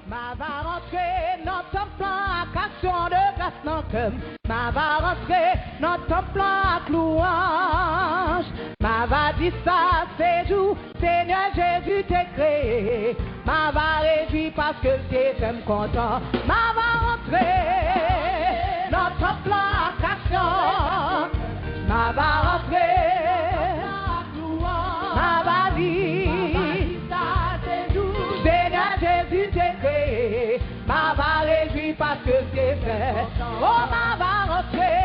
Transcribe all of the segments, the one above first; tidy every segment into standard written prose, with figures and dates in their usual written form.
Ma va rentrer dans ton plan à action de grâce dans cœur. Ma va rentrer dans ton plan à louange. Ma va dire ça, c'est jour, Seigneur Jésus t'es créé. Ma va réjouir parce que tu es content. Ma va rentrer dans ton plan à action. Ma va rentrer. Ma va dire ça, c'est jour, Seigneur Jésus t'es créé. Ma va réjouir parce que c'est fait. Oh, ma va rentrer.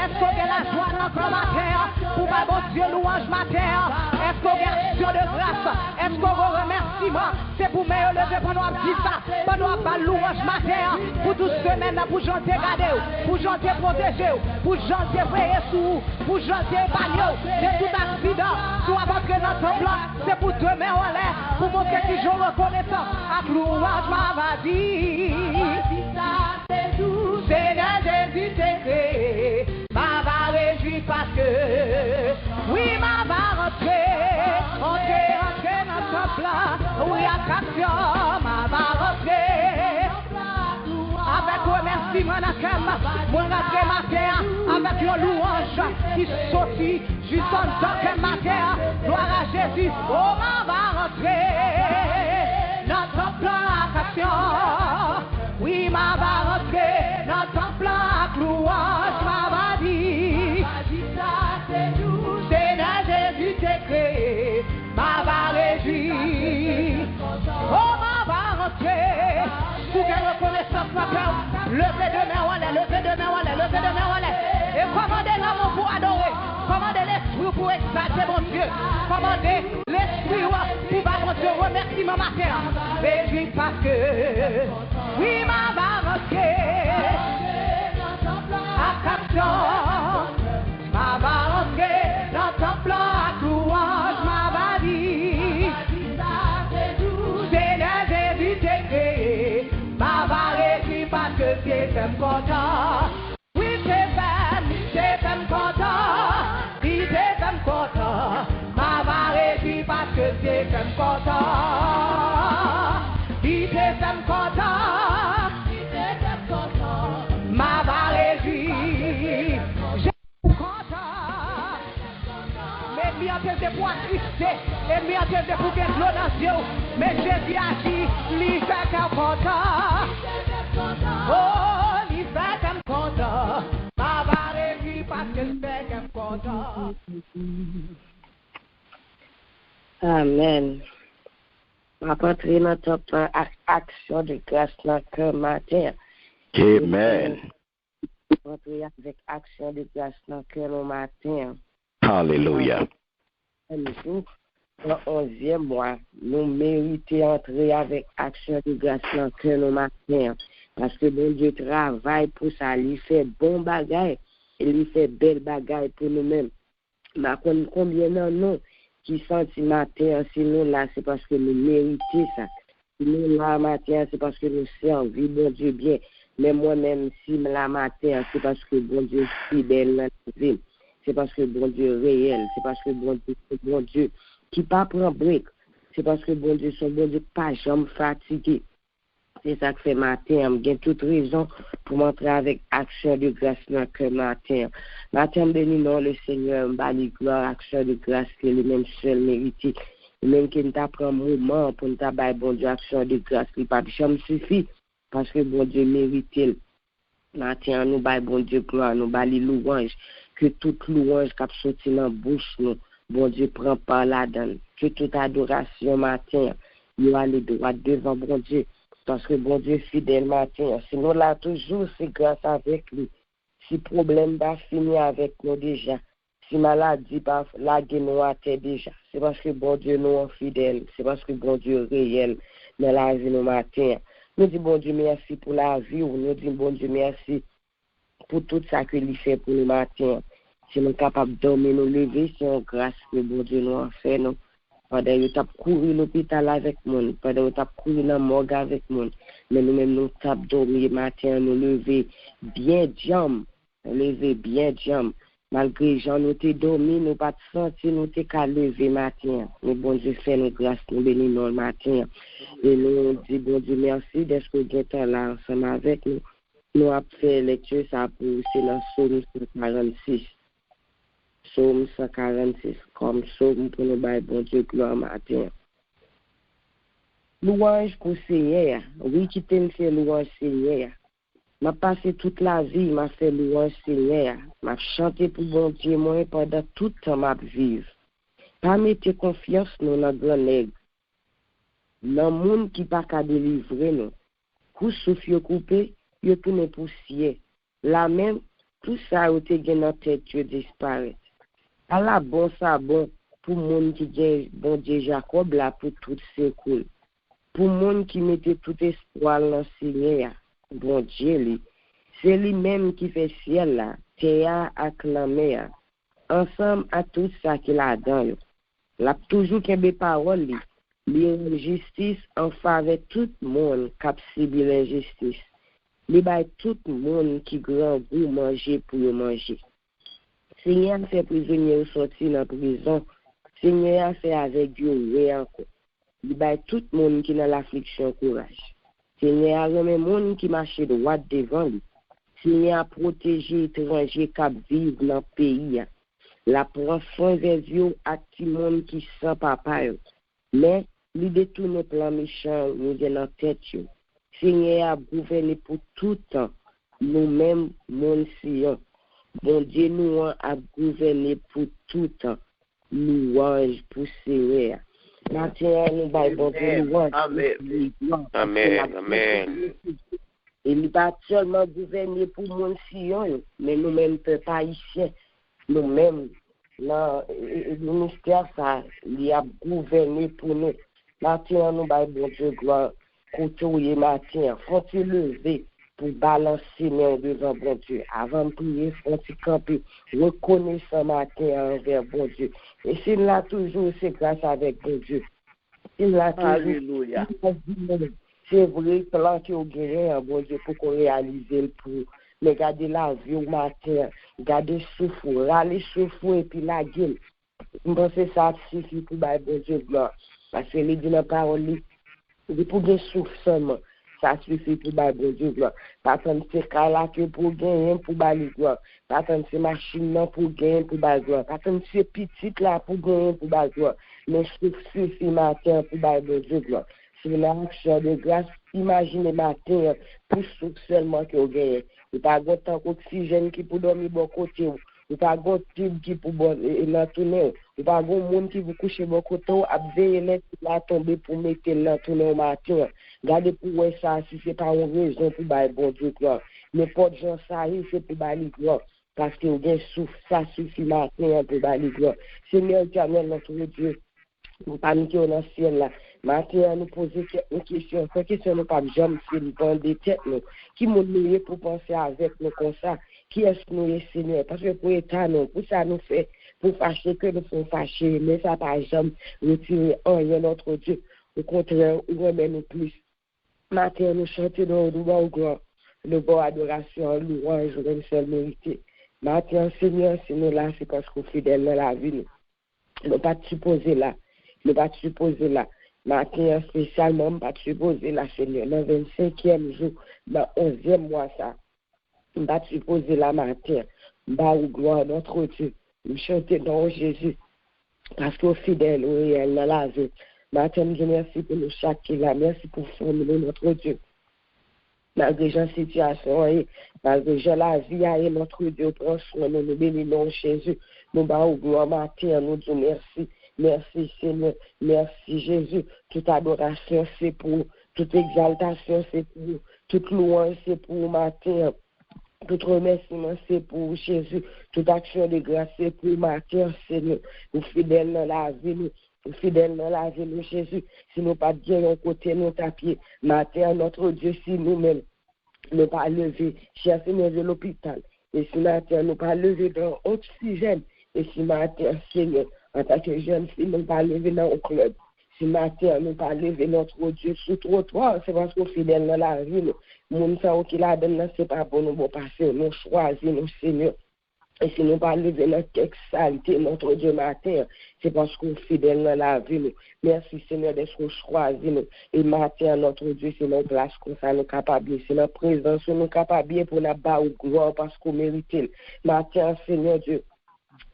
Est-ce qu'on a la joie dans ma terre? Pour ma bon Dieu louange ma terre. Est-ce qu'on a action de grâce? Est-ce qu'on a remerciement? C'est pour me lever pour nous dire ça. Pour nous pas louange ma terre. Pour toute semaine, pour janter garder, pour janter protéger, pour janter veiller sous, pour janter bagner. C'est tout accident. Soit parce que notre plan, c'est pour demain en l'air. Pour montrer que je reconnaissant. À louange ma va dire. Seigneur Jésus t'es créé. Ma va réjouir parce que oui, ma va rentrer dans ton plan. Oui, à action, ma va rentrer. Avec remerciement dans le cœur, moi rentrer ma terre. Avec une louange qui sortit juste en tant que ma terre. Gloire à Jésus, oh, ma va rentrer dans ton plan à action. Oui, ma va rentrer dans ton plan à louange, ma va dire. Seigneur Jésus t'es créé, ma va réjouir. Oh, ma va rentrer. Pour qu'elle reconnaissance ma cœur. Levez demain, on est, levez demain, on est, levez demain, on est. Et commandez l'amour pour adorer. Commandez l'esprit pour exalter mon Dieu. Commandez l'esprit pour battre mon Dieu. Remerciement ma terre. Réjouis parce que oui, ma va rentrer. À caption. Ma va rentrer dans ton plan à louange. Ma va dire. Seigneur Jésus t'es créé. Ma va réjouir parce que c'est un content. Oui, c'est un content. Oui, c'est un content. Ma va réjouir parce que c'est un content. Oui, c'est un content. Ma va réjouir. J'ai content. Mais m'y attendez pour attrister. Et m'y attendez pour bien l'eau dans les yeux. Mais Jésus a dit, lui fait qu'un content. Oh, lui fait qu'un content. Ma va réjouir parce qu'il fait qu'un content. Amen. Ma patrie dans ton plan action de grâce dans le cœur matin. Amen. Patrie avec action de grâce dans le cœur au matin. Hallelujah. Dans le 11e mois, nous méritons d'entrer avec action de grâce dans le cœur au matin. Parce que bon Dieu travaille pour ça. Il fait bon bagage et il fait belle bagage pour nous-mêmes. Mais combien de nous qui sentent matin, si nous là, c'est parce que nous méritons ça. Si nous là matin, c'est parce que nous servons bon Dieu bien. Mais moi-même, si là matin, c'est parce que bon Dieu est fidèle dans notre vie. C'est parce que bon Dieu est réel. C'est parce que bon Dieu qui pas prend break. C'est parce que bon Dieu, son bon Dieu pas jamais fatigué. C'est ça que fait matin. J'ai toute raison pour montrer avec action de grâce dans le cœur matin. Matin, béni non le Seigneur, bali gloire, action de grâce que lui-même seul mérite. Même qu'il t'a pris un moment pour nous tabailler bon Dieu, action de grâce, qui pas jamais suffit. Parce que bon Dieu mérite. Matin, nous baillons bon Dieu gloire, nous baillons louange. Que toute louange qui a sorti dans la bouche, nous, bon Dieu prend par là-dedans. Que toute adoration matin, nous allons droit devant bon Dieu. Parce que bon Dieu fidèle matin. Sinon là toujours c'est grâce avec lui. Si problème va finir avec nous déjà. Si maladie va laguer nous à terre déjà. C'est parce que bon Dieu nous est fidèle. C'est parce que bon Dieu est réel dans la vie nous matin. Nous disons bon Dieu merci pour la vie. Nous disons bon Dieu merci pour tout ça qu'il fait pour nous matin. Si nous sommes capables de dormir, nous lever, c'est une grâce que bon Dieu nous a fait. Nous. Pendant que tu as couru l'hôpital avec nous, pendant que tu as couru la morgue avec nous, mais nous-mêmes nous avons dormi matin, nous lever bien jambes, Malgré gens nous t'es dormi, nous pas senti, nous t'es qu'à lever matin. Mais bon Dieu fait nous grâce, nous bénissons le matin. Et nous dit bon Dieu merci d'être que vous êtes là ensemble avec nous. Nous avons fait lecture ça pour c'est dans Psaume 146. Psaume 146 comme psaume pour nous bailler bon Dieu gloire matin. Louange pour Seigneur. Oui, qui t'aime fait louange Seigneur. M'a passé toute la vie, m'a fait louange Seigneur. M'a chanté pour bon Dieu moi pendant tout le temps m'a vivre. Pas mettre confiance nous dans grand nègre. Dans monde qui pas qu'à délivrer nous. Coup souffle coupé, yo tourne poussière. La même tout ça a été gagné dans tête Dieu disparaît. À la bon ça bon pour monde qui dit bon Dieu Jacob là pour tout secours. Pour monde qui mettait tout espoir dans Seigneur. Bon Dieu, c'est lui-même qui fait ciel là, terre avec la mer. Ensemble à tout ça qu'il a dans. L'a toujours qu'une parole li justice en faveur tout le monde qui a subi l'injustice. Li bay tout le monde qui grand goût manger pour manger. Seigneur fait prisonnier sortir dans prison. Seigneur fait avec Dieu et encore. Li bay tout le monde qui dans l'affliction courage. Seigneur a remis monde qui marche droit devant lui. Seigneur a protégé étrangers qui vivent dans le pays. La prend soin des yeux à tout le monde qui sent papa. Mais, lui détourne plan méchant, nous dans la tête. Seigneur a gouverné pour tout temps. Nous-mêmes, mon Sion. Bon Dieu, nous a gouverné pour tout temps. Louange pour Seigneur. Matin, nous bon Dieu, louange. Amen. Amen. Et il pas seulement gouverner pour mon Sion, mais nous-mêmes, peuple haïtien, nous-mêmes, dans le ministère, ça, il a gouverné pour nous. Matin, nous bon Dieu, gloire, côté matin, faut-il lever pour balancer nos devant bon Dieu. Avant de prier, faut-il camper, reconnaissant matin envers bon Dieu. Et s'il l'a toujours, c'est grâce avec bon Dieu. Il l'a toujours. Alléluia. C'est vrai, plan que vous gagnez, bon Dieu, pour qu'on réalise le pour. Mais gardez la vie au matin, gardez souffle, râler souffle et puis la gueule. Je pense que ça suffit pour bon Dieu gloire. Parce que les dit dans la parole, il pour gagner souffle seulement. Ça suffit pour bon Dieu gloire. Pas tant de ces cas-là que pour gagner pour bon gloire. Pas tant de ces machines-là pour gagner pour bon gloire. Pas tant de ces petites-là pour gagner pour bon gloire. Mais souffle suffit matin pour bon Dieu gloire. C'est l'action de grâce. Imaginez matin, pour souffle seulement que vous gagnez. Vous n'avez pas tant d'oxygène qui peut dormir bon côté. Vous n'avez pas de tube qui peut l'entourner. Vous n'avez pas de monde qui vous couche bon côté. Vous avez veillé la tomber pour mettre l'entourner au matin. Gardez pour vous ça, si ce n'est pas une raison pour bon Dieu gloire. N'importe gens ça arrive, c'est pour bailler gloire. Parce que vous avez souffle, ça suffit matin pour bailler gloire. Seigneur éternel, notre Dieu, nous paniquons dans le ciel là. Maintenant, nous posons une question. Cette question, nous pas jamais fait le temps des têtes, nous. Qui nous pour penser avec nous comme ça? Qui est-ce que nous est, Seigneur? Parce que pour état, nous, pour ça, nous fait, pour fâcher que nous sommes fâchés, mais ça pas jamais retirer rien notre Dieu. Au contraire, nous remettons plus. Maintenant, nous chantons dans le bon gloire, le bon adoration, louange, le seul mérité. Maintenant, Seigneur, si nous là, c'est parce qu'on est fidèle dans la vie, nous. Nous pas supposer là. Nous pas supposer là. Matin, spécialement, pas supposer la Seigneur. Dans le 25e jour, dans le 11e mois, ça. Nous pas supposer la matin. Nous gloire notre Dieu. Nous chanter dans Jésus. Parce qu'au fidèle, au réel, dans la vie. Matin, je merci pour nous chaque qui là. Merci pour formuler notre Dieu. Malgré la situation, malgré la vie, et notre Dieu prend soin de nous, bénissons Jésus. Nous baillons gloire matin, nous disons merci. Merci Seigneur, merci Jésus. Toute adoration c'est pour, toute exaltation c'est pour, toute louange c'est pour matin, tout remerciement c'est pour Jésus, toute action de grâce c'est pour matin Seigneur. Nous fidèles dans la vie, nous fidèles dans la vie, nous Jésus. Si nous pas bien au côté nous tapier, matin notre Dieu si nous-mêmes nous pas lever, cher Seigneur de l'hôpital, et si matin nous pas lever dans oxygène, et si matin Seigneur. En tant que jeune fille, nous ne pas lever dans le club. Si matin, nous ne pas lever notre Dieu sous trottoir, c'est parce qu'on est fidèle dans la vie. Nous, qui la donne, c'est pas pour nous passer. Nous choisissons, nous Seigneur. Et si nous pas lever notre saleté, notre Dieu matin, c'est parce qu'on est fidèle dans la vie. Nous. Merci Seigneur d'être choisi. Nous. Et matin, notre Dieu, c'est notre place qu'on ça nous capable. C'est notre présence nous capable pour nous battre au gloire parce qu'on mérite. Matin, Seigneur Dieu,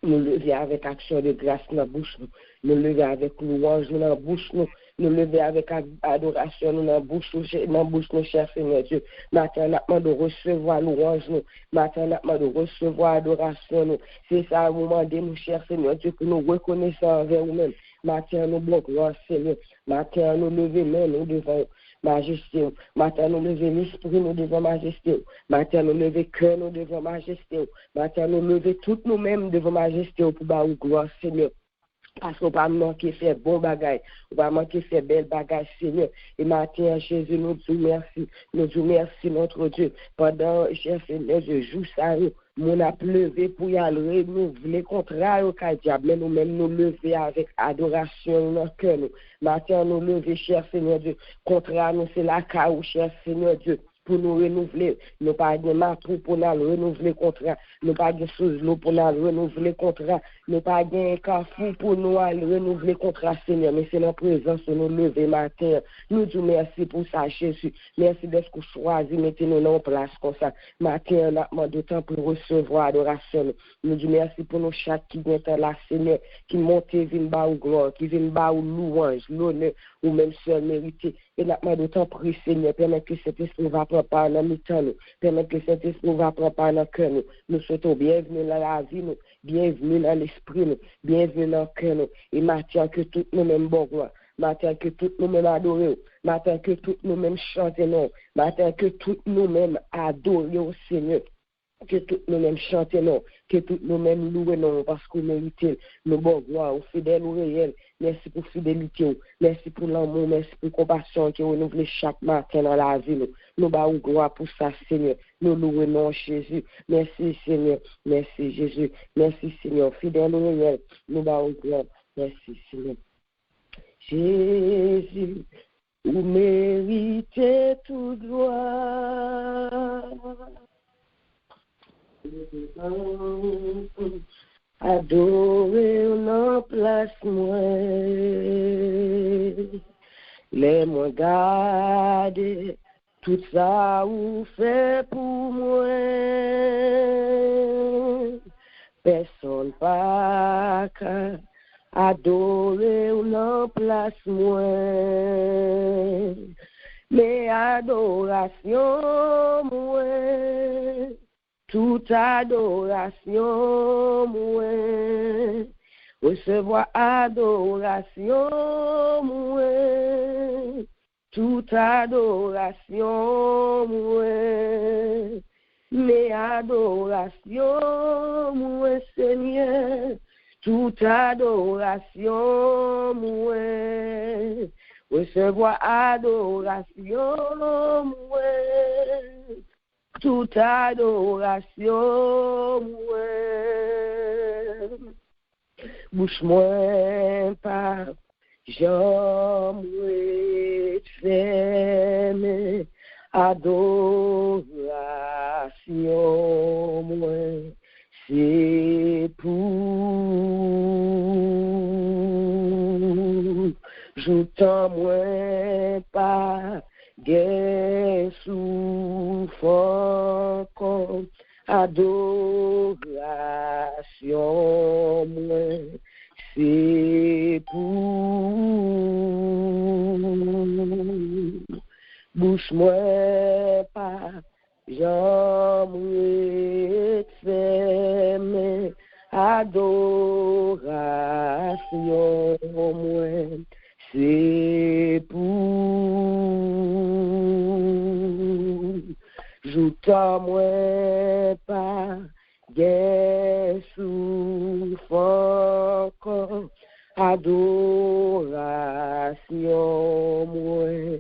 nous lever avec action de grâce dans la bouche. Nous lever avec louange dans la bouche. Nous lever avec adoration dans la bouche, nous, cher Seigneur Dieu. Maintenant, nous de recevoir louange, nous. Maintenant, nous de recevoir adoration, nous. C'est ça, un moment de nous, cher Seigneur Dieu, que nous reconnaissons envers nous-mêmes. Maintenant, nous bon gloire, Seigneur. Maintenant, nous lever nous devant majesté. Maintenant, nous lever l'esprit, nous devant majesté. Maintenant, nous lever cœur, nous devant majesté. Maintenant, nous lever toutes nous-mêmes devant majesté pour bas gloire, Seigneur. Parce qu'on va manquer faire bon bagage, on va manquer faire belle bagage, Seigneur. Et maintenant, Jésus, nous disons merci, notre Dieu. Pendant, cher Seigneur, je joue ça, mon a pleuvé pour y aller renouveler contrat au diable, mais nous-mêmes nous lever avec adoration dans notre cœur. Maintenant, nous lever, cher Seigneur Dieu, contrat nous, c'est la caou, cher Seigneur Dieu. Pour nous renouveler, nous pas de matou pour nous renouveler contrat, nous pas de sous l'eau pour nous renouveler contrat, nous pas de cafou pour nous renouveler contrat, Seigneur, mais c'est notre présence de nous lever matin. Nous disons merci pour ça, Jésus. Merci d'être choisi, mettez-nous en place comme ça. Matin, on a d'autant pour recevoir adoration. Nous disons merci pour nous chaque qui vient là, Seigneur, qui monte, vient bas ou gloire, qui vient bas ou louange, l'honneur, ou même seul mérité. Et nous avons d'autant pris, Seigneur, permettre que cet esprit va prendre dans le temps, permettre que cet esprit va prendre dans le cœur. Nous souhaitons bienvenue dans la vie, bienvenue dans l'esprit, bienvenue dans le cœur. Et maintenant que tout nous-mêmes bon gloire, maintenant que tout nous-mêmes adorons, maintenant que tout nous-mêmes chantons, maintenant que tout nous-mêmes adorons, Seigneur. Que tout nous-mêmes chantons, que tout nous-mêmes louons, parce qu'on mérite nos bons gloires, aux fidèles, aux réels. Merci pour fidélité, merci pour l'amour, merci pour compassion qui renouvelle chaque matin dans la vie. Nous bas gloire pour ça, Seigneur. Nous louons Jésus. Merci, Seigneur. Merci, Jésus. Merci, Seigneur. Fidèle aux réels, nous bas gloire. Merci, Seigneur. Jésus, vous méritez toute gloire. Adorer en place moi, les moi garder tout ça vous fait pour moi. Personne pas qu'à adorer en place moi, mais adoration moi. Toute adoration, moi, recevoir adoration, moi, toute adoration, moi, mais adoration, moi, Seigneur, toute adoration, moi, recevoir adoration, moi. Toute adoration, moi, bouche moi pas, j'en ferme, adoration, moi, c'est pour, j'entends moi pas, gué souffrant comme adoration, moi, c'est pour bouche moi pas, j'en ferme, adoration, moi, c'est pour j'entends moi pas gué souffrant comme adoration, moi,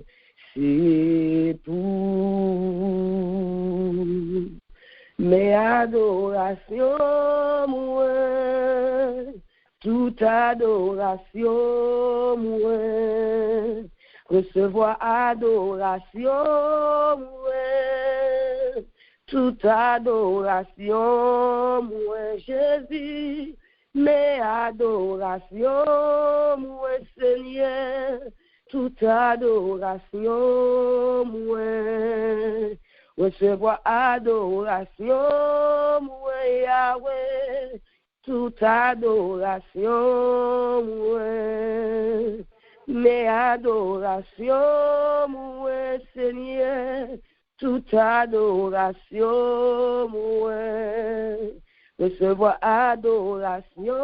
c'est pour mes adorations, moi, toute adoration, moi, recevoir adoration, moi, toute adoration, moi Jésus, mes adorations, moi Seigneur, toute adoration, moi, recevoir adoration, moi Yahweh, toute adoration, moi, mes adorations, moi Seigneur, toute adoration, moi, recevoir adoration,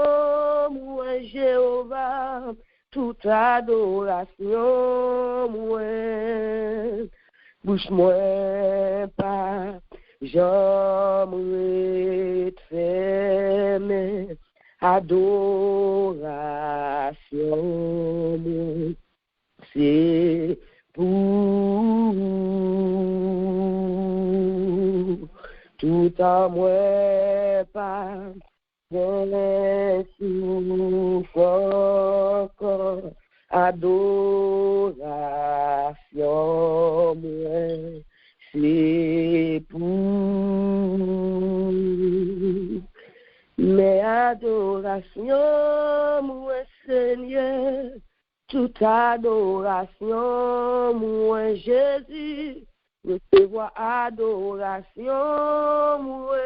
moi Jéhovah, toute adoration, moi, bouche moi pas, j'aimerais te fermer, adoration, moi, c'est pour tout en moi pas un souffle encore adoration moi c'est pour mes adorations moi Seigneur toute adoration moi Jésus recevoir adoration, moi,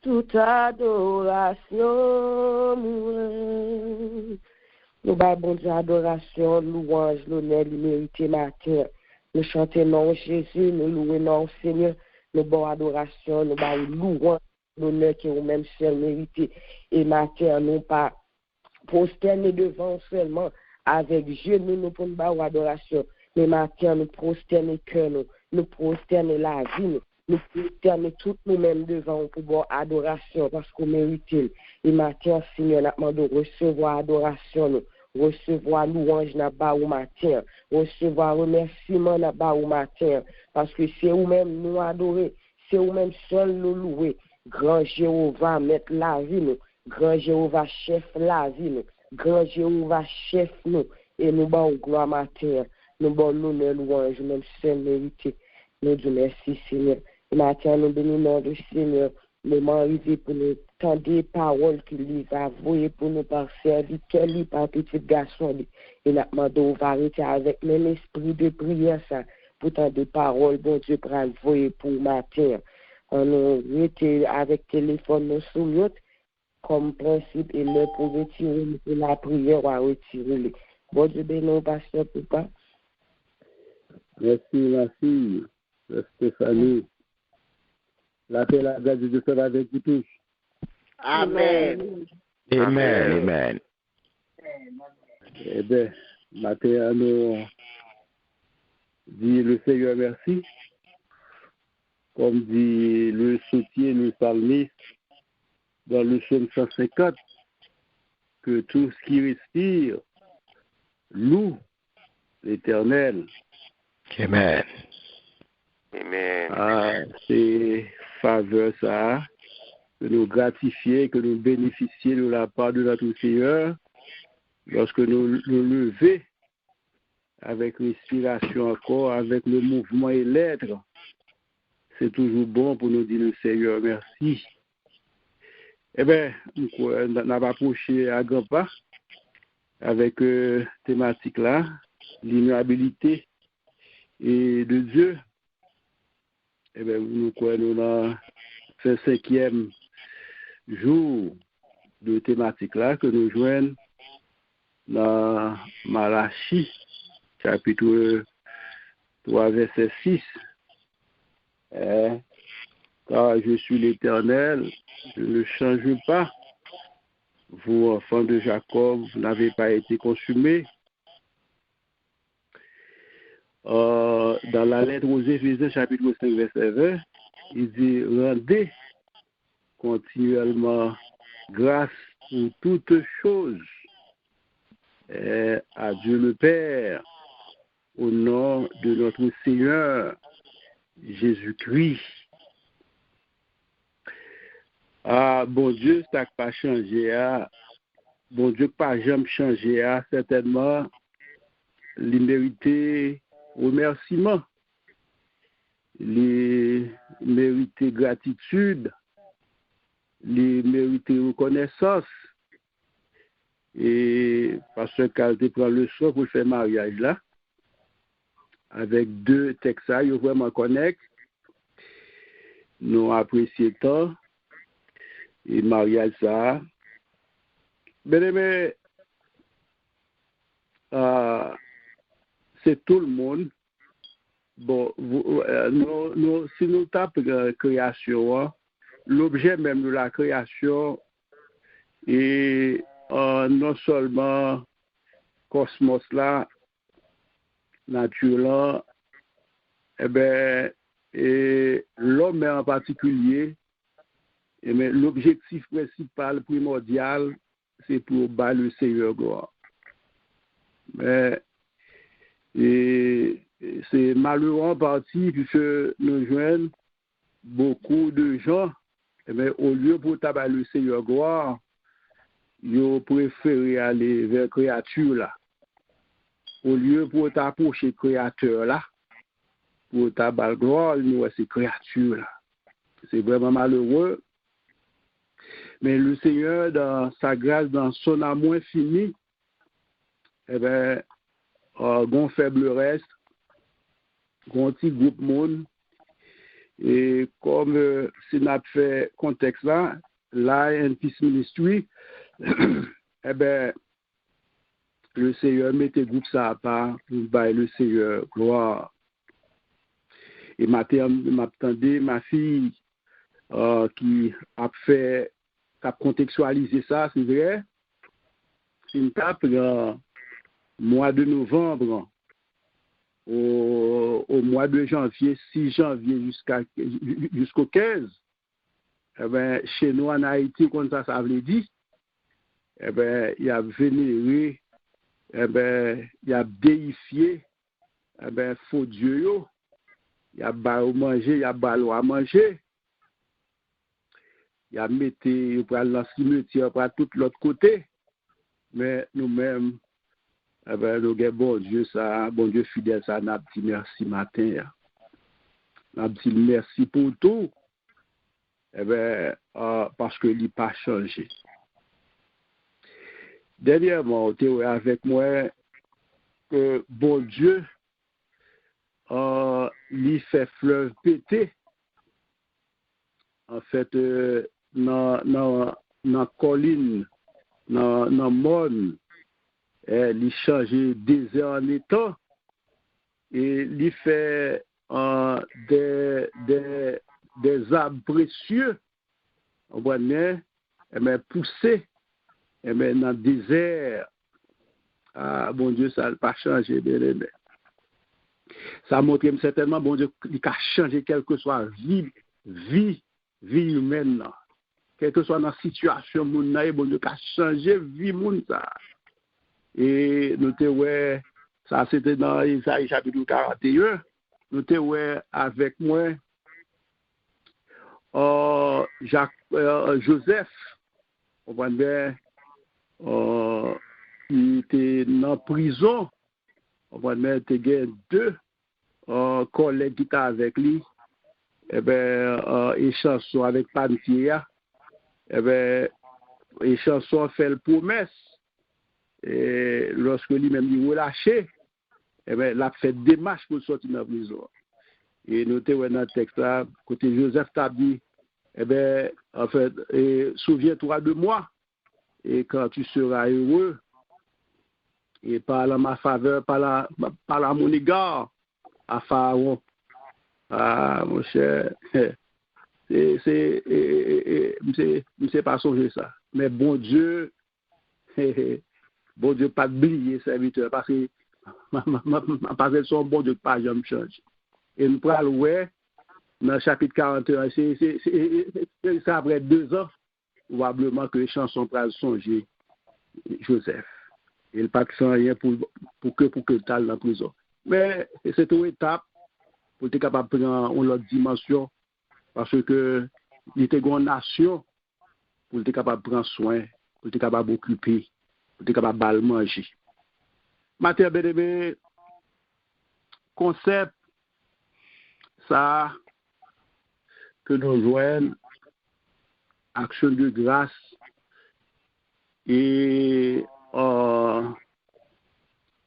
toute adoration, moi. Nous bâillons Dieu adoration, louange, l'honneur, l'humilité, matin. Nous chantons non Jésus, nous louons non Seigneur, nous bâillons adoration, nous bâillons louange, l'honneur qui est au même seul mérité. Et matin, nous pas prosterner devant seulement avec genoux, nous pour nous bâillons adoration. Mais matin, nous prosterner cœur, nous prosterner la vie, nous prosterner tout nous-mêmes devant pour voir adoration parce qu'on mérite. Et matin, Seigneur, nous demandons de recevoir adoration, recevoir louange n'a pas au matin, recevoir remerciement n'a pas au matin, parce que c'est vous-même nous adorer, c'est vous-même seul nous louer. Grand Jéhovah, mettre la vie, nous. Grand Jéhovah, chef la vie, nous. Grand Jéhovah, chef nous. Et nous bons gloire matin. Nous bon nous louange, même seul mérité. Nous disons merci, Seigneur. Et matin, nous bénissons le Seigneur. Nous m'arrivons pour nous tendre des paroles qu'il lui va avouer pour nous par serviteur, lui par petit garçon. Et nous demandons de arrêter avec même esprit de prière, ça, pour tant de paroles, bon Dieu, pour envoyer pour matin. On nous rete avec téléphone, nous sous comme principe, et là, pour retirer la prière, à retirer. Bon Dieu, bénis, pasteur, papa. Merci, ma fille, Stéphanie. La paix, la grâce de Dieu soit avec vous tous. Amen. Amen. Amen. Eh bien, matin, nous dit le Seigneur merci. Comme dit le soutien, le psalmiste, dans le psaume 150, que tout ce qui respire loue l'Éternel. Amen. Ah, c'est faveur ça, que nous gratifier, que nous bénéficier de la part de notre Seigneur, lorsque nous levons avec respiration encore, avec le mouvement et l'être. C'est toujours bon pour nous dire le Seigneur merci. Eh bien, on va approché à grands pas avec thématique là, l'ignorabilité et de Dieu. Eh bien, nous avons fait 5e jour de thématique là que nous joignons dans Malachie, chapitre 3, verset 6. Car je suis l'Éternel, je ne change pas. Vous, enfants de Jacob, vous n'avez pas été consumés. Dans la lettre aux Éphésiens, chapitre 5, verset 20, il dit « Rendez continuellement grâce pour toutes choses à Dieu le Père, au nom de notre Seigneur Jésus-Christ. » Ah, bon Dieu, ça n'a pas changé. Bon Dieu, pas jamais changé. Certainement, l'immérité remerciement. les mériter gratitude, les mériter reconnaissance. Et parce qu'elle prend le soin pour faire mariage là, avec deux textes, ils vraiment connectent. Nous apprécions tant et mariage ça. Mais c'est tout le monde. Bon, si nous tapons création, l'objet même de la création est non seulement cosmos là, nature là, et l'homme en particulier, mais l'objectif principal, primordial, c'est pour battre le Seigneur gloire. Mais c'est malheureux en partie puisque nous joignons beaucoup de gens, mais au lieu pour tabac le Seigneur gloire, ils ont préféré aller vers créature là. Au lieu pour t'approcher créateur là, pour tabac gloire, nous c'est créature là. C'est vraiment malheureux. Mais le Seigneur, dans sa grâce, dans son amour infini, gon faible reste, gon petit groupe monde, et comme si nous avons fait contexte là, Life and Peace Ministry, le Seigneur mettait groupe ça à part pour bailler le Seigneur gloire. Et m'attendais ma fille qui a fait, qui a contextualisé ça, c'est vrai. C'est une tape mois de novembre au mois de janvier, 6 janvier jusqu'au 15, chez nous en Haïti, comme ça veut dire, il y a vénéré, il y a déifié, faux Dieu, il y a bas manger, il y a bas à manger, il y a mettre, il y a le cimetière par tout l'autre côté, mais nous-mêmes, nous avons bon Dieu, ça, bon Dieu fidèle, ça, nous avons dit merci matin. Nous avons dit merci pour tout. Parce que il n'a pas changé. Dernièrement, tu es avec moi que bon Dieu, il fait fleuve péter. En fait, dans la colline, dans le monde, il change désert en étang et il fait des arbres précieux, on voit pousser dans le désert. Ah, bon Dieu, ça n'a pas changé, bien aimé. Ça montre certainement, bon Dieu, il a changé quelle que soit vie humaine. Quelle que soit la situation, bon Dieu, il a changé vie monde ça. Et nous te ça c'était dans Isaïe chapitre 41. Nous te avec moi Joseph, on va dire, il était en prison. On va dire, il y a deux collègues qui étaient avec lui. Et chanson avec Pantia. Et chanson fait la promesse. Et lorsque lui-même il relâché, il a fait des démarches pour sortir de la prison. Et notez dans le texte là, côté Joseph t'a dit, en fait, souviens-toi de moi, et quand tu seras heureux, et parle à ma faveur, parle à mon égard, à Pharaon. Ah, mon cher, c'est pas songer ça. Mais bon Dieu, bon Dieu, pas oublier serviteur, parce que son bon Dieu pas jamais change. Et nous prenons dans le chapitre 41, c'est après 2 ans, probablement que les chansons prenent songer Joseph. Il n'a pas de rien pour que le tal dans la prison. Mais c'est une étape pour être capable de prendre une autre dimension, parce que il était une nation pour être capable de prendre soin, pour être capable d'occuper, pour être capable de manger. Matin, concept, ça que nous joignons action de grâce et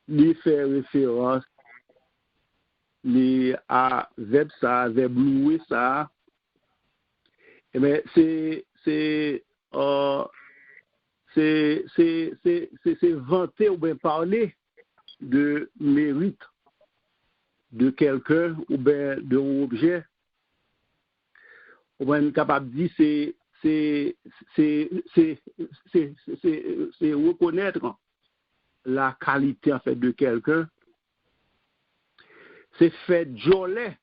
lui fait référence à verbe ça, verbe louer ça. Et bien, c'est vanter ou bien parler de mérite de quelqu'un ou bien d'un objet. On est capable de dire c'est reconnaître la qualité en fait de quelqu'un. C'est fait jolet.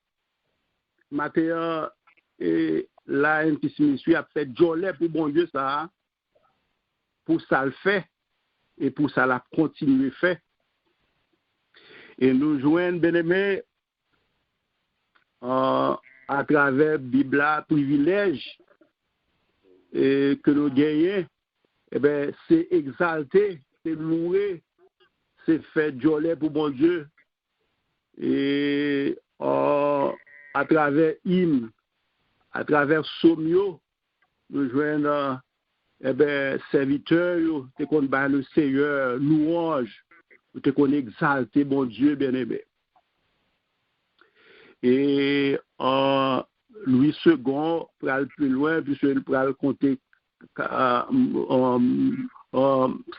Mathéa et la NPC a fait jolet pour bon Dieu ça, pour ça le fait et pour ça la continuer fait. Et nous joignons bien-aimés à travers Bible privilège que nous gagnons, eh ben, c'est exalter, c'est louer, c'est faire jolet pour bon Dieu. Et à travers hymne, à travers somio, nous joignons serviteurs, c'est qu'on bat le Seigneur, louange, c'est qu'on exalte bon Dieu bien-aimé. Et Louis II, pour aller plus loin, puisque pour aller compter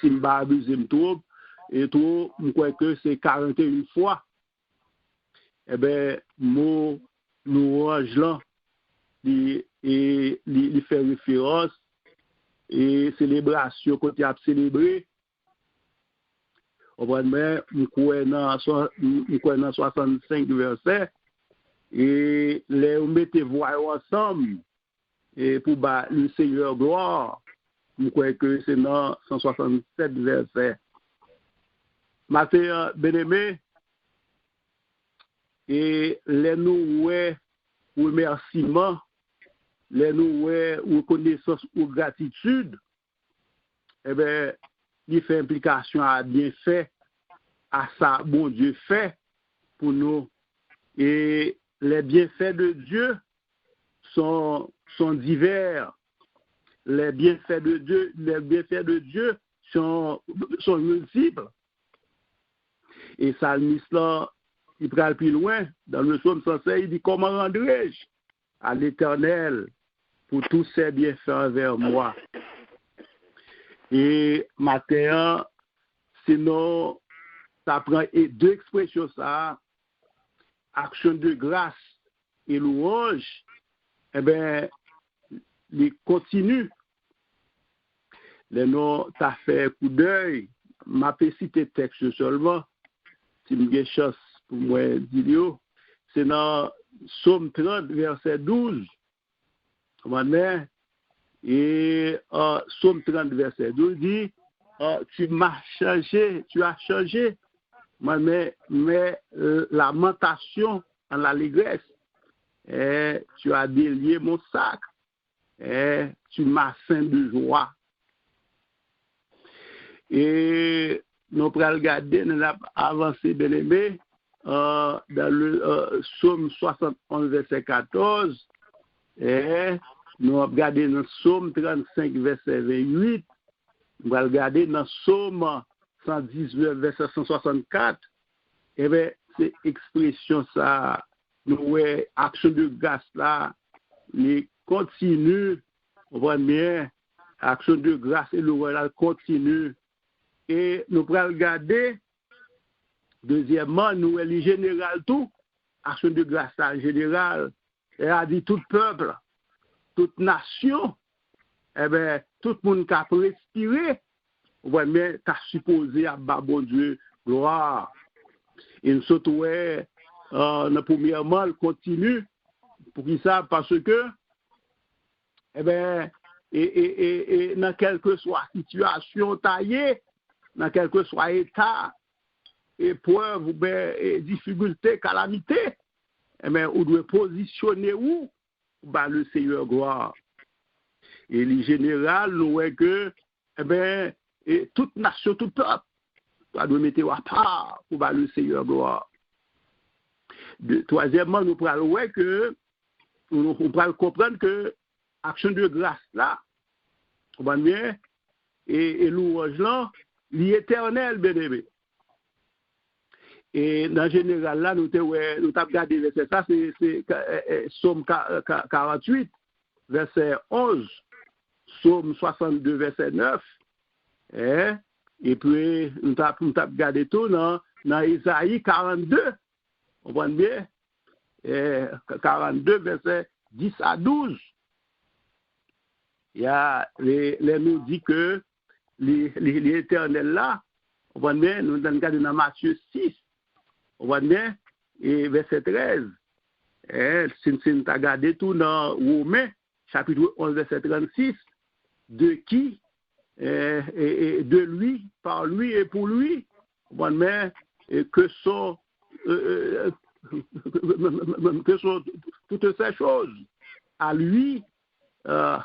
Simba deuxième tour, et tout, je crois que c'est 41 fois. Eh bien, mot louange là, il fait référence et célébration qu'on a célébré. On va dire, nous croyons 65 versets. Et les mettez voix ensemble et pour le Seigneur gloire, je crois que c'est dans 167 versets. Matin bien-aimé, et les nous remerciements, les nous reconnaissance ou gratitude, eh bien, il fait implication à bien fait, à ça, bon Dieu fait pour nous. Et les bienfaits de Dieu sont divers. Les bienfaits de Dieu sont multiples. Et Salmiste là, il prend plus loin, dans le psaume 116, il dit, comment rendrai-je à l'Éternel pour tous ses bienfaits envers moi? Et matin, sinon, ça prend deux expressions, ça, action de grâce et louange, eh bien, il continue. Les noms, t'as fait coup d'œil, m'a pas cité texte seulement, si je me chance pour moi dire, c'est dans Psaume 30, verset 12. Et Psaume 30, verset 12 dit, tu as changé, mais lamentation en l'allégresse, tu as délié mon sac, tu m'as ceint de joie. Et nous allons regarder, nous avons avancé bien aimé dans le Psaume 71, verset 14, et nous allons regarder dans le Psaume 35, verset 28, nous allons regarder dans le Psaume 119, verset 164, et bien, c'est expression ça, nous, action de grâce là, les continue, on voit bien, action de grâce et le continue. Et nous allons regarder, deuxièmement, nous, les général tout, action de grâce en général, et a dit tout peuple, toute nation, eh bien, tout le monde qui a respiré, on voit bien, tu as supposé à bon Dieu, gloire. Et surtout, premièrement, il continue, pour qu'ils savent, parce que, eh bien, et dans quelle que soit situation taillée, dans quel que soit état, épreuve, ou bien difficulté, calamité, eh bien, on doit positionner où? Bah, le Seigneur gloire. Et les générales, nous voyons que, eh bien, et toute nation, tout peuple, doit mettre à part pour bah, le Seigneur gloire. Troisièmement, nous pourrons voir que on pourra comprendre que action de grâce là, on va bien, et louange là, l'éternel bien-aimé. Et dans le général là, nous avons regardé verset ça, c'est Psaume 48, verset 11, Psaume 62, verset 9, et puis nous avons regardé tout dans Isaïe 42, on voit bien, 42, verset 10 à 12. Il y a les nous dit que l'éternel là, on voit bien, nous avons regardé dans Matthieu 6, on voit bien, et verset 13. Si nous avons regardé tout dans Romains, chapitre 11, verset 36, de qui, et de lui, par lui et pour lui, on voit bien, que sont toutes ces choses. À lui, la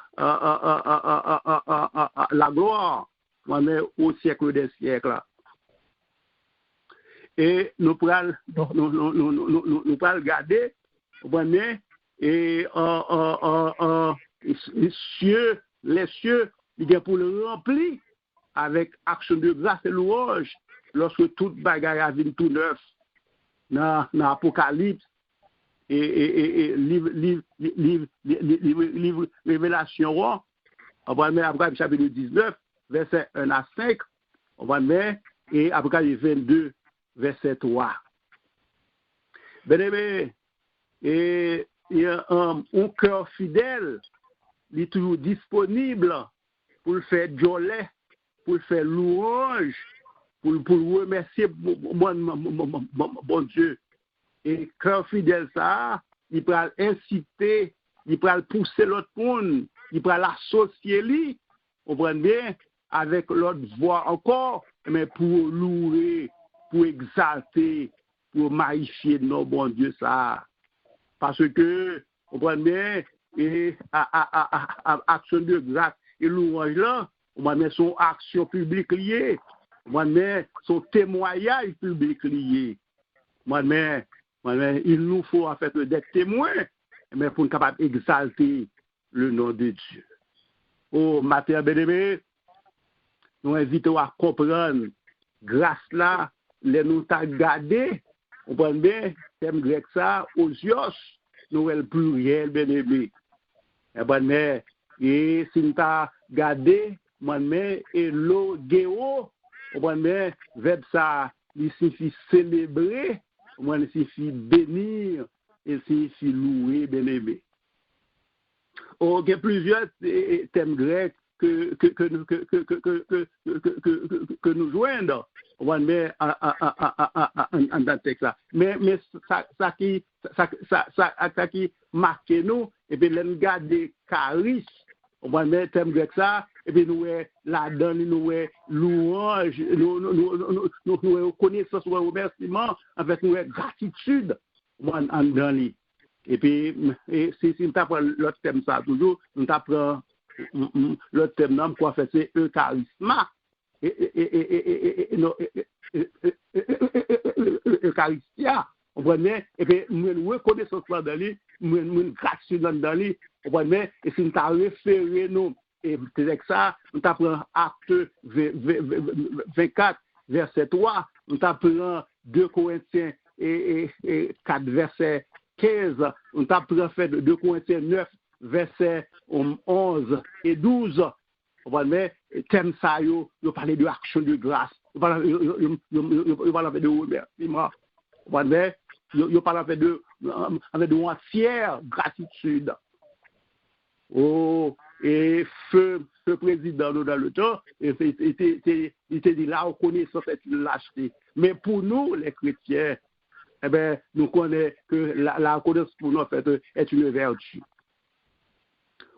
gloire, on est au siècle des siècles. Et nous pourrons regarder, et les cieux, il est pour le remplir avec action de grâce et louange lorsque toute bagarre a vu tout neuf dans l'Apocalypse et livre Révélation, on va mettre Apocalypse chapitre 19, verset 1 à 5, on va mettre, et Apocalypse 22, verset 3. Bien-aimé, et un cœur fidèle, il est toujours disponible pour le faire jolet, pour le faire louange, pour remercier bon Dieu. Et cœur fidèle, ça, il peut inciter, il peut pousser l'autre monde, il peut l'associer lui, on voit bien, avec l'autre voix encore, mais pour louer, pour exalter, pour magnifier nos bon Dieu, ça. Parce que, on voit bien, et action de grâce et louange là, on va mettre son action publique liée, on va mettre son témoignage public lié. Il nous faut en fait des témoins, mais pour être capable d'exalter le nom de Dieu. Oh, matin bien-aimé, nous invitons à comprendre grâce là, les nous t'a gardé, on prend bien, thème grec ça, osios, nous le pluriel bien-aimé. Et si nous t'a gardé, et logéo, on prend bien, verbe ça, il signifie célébrer, il signifie bénir, et il signifie louer, bien-aimé. Oh, il y a plusieurs thèmes grecs que nous joignons. On va mettre dans le texte là. Mais ça qui marque nous, et puis nous garder charisme, on va mettre thème grec ça, et puis nous là-dedans, nous louange, nous reconnaissance, nous remerciement, en fait, nous gratitude, on dans lui. Et puis, si nous apprenons l'autre thème ça toujours, nous apprenons l'autre thème là, quoi faire, c'est eucharisma. Eucharistia, on voit bien, et puis nous reconnaissons cela dans lui, nous gratitude dans lui, on voit bien, et si nous avons référé nous, et avec ça, nous apprenons Acte 24, verset 3, nous apprenons 2 Corinthiens et 4, verset 15, nous apprenons fait 2 Corinthiens 9, verset 11 et 12. On va mettre thème ça, yo parler de action de grâce. On parle de remerciement. On va mettre yo parle avec de entière gratitude. Oh, et feu président dans le temps, il était dit là, on connaît cette lâcheté. Mais pour nous, les chrétiens, eh ben, nous connaissons que la reconnaissance pour nous en fait, est une vertu.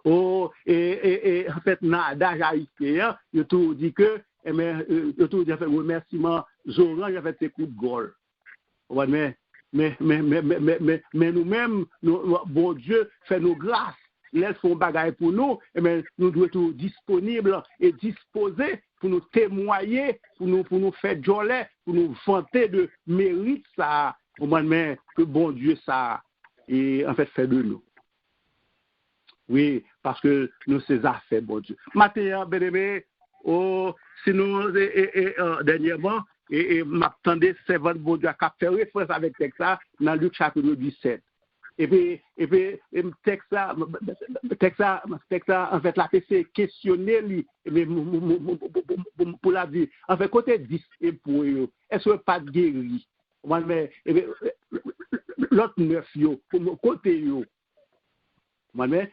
Oh, et en fait, dans l'adage haïtien, il tout dit que, il tout dit, remerciement, Zoran, il a fait ses coups de gueule. Mais nous-mêmes, bon Dieu, fait nos grâces, laisse son bagage pour nous, et nous devons être disponibles et disposés pour nous témoigner, pour nous faire joler, pour nous vanter de mérite ça, au moins mais que bon Dieu ça et en fait de nous. Oui, parce que nous c'est affaire bon Dieu. Matin, bien-aimé, sinon dernièrement et m'attendais servant bon Dieu à faire référence avec texte ça dans Luc chapitre 17. Et puis texte ça en fait la c'est questionner lui pour la dire en fait côté 10 et pour eux est-ce que pas de guéri mais l'autre 9 yo côté yo mais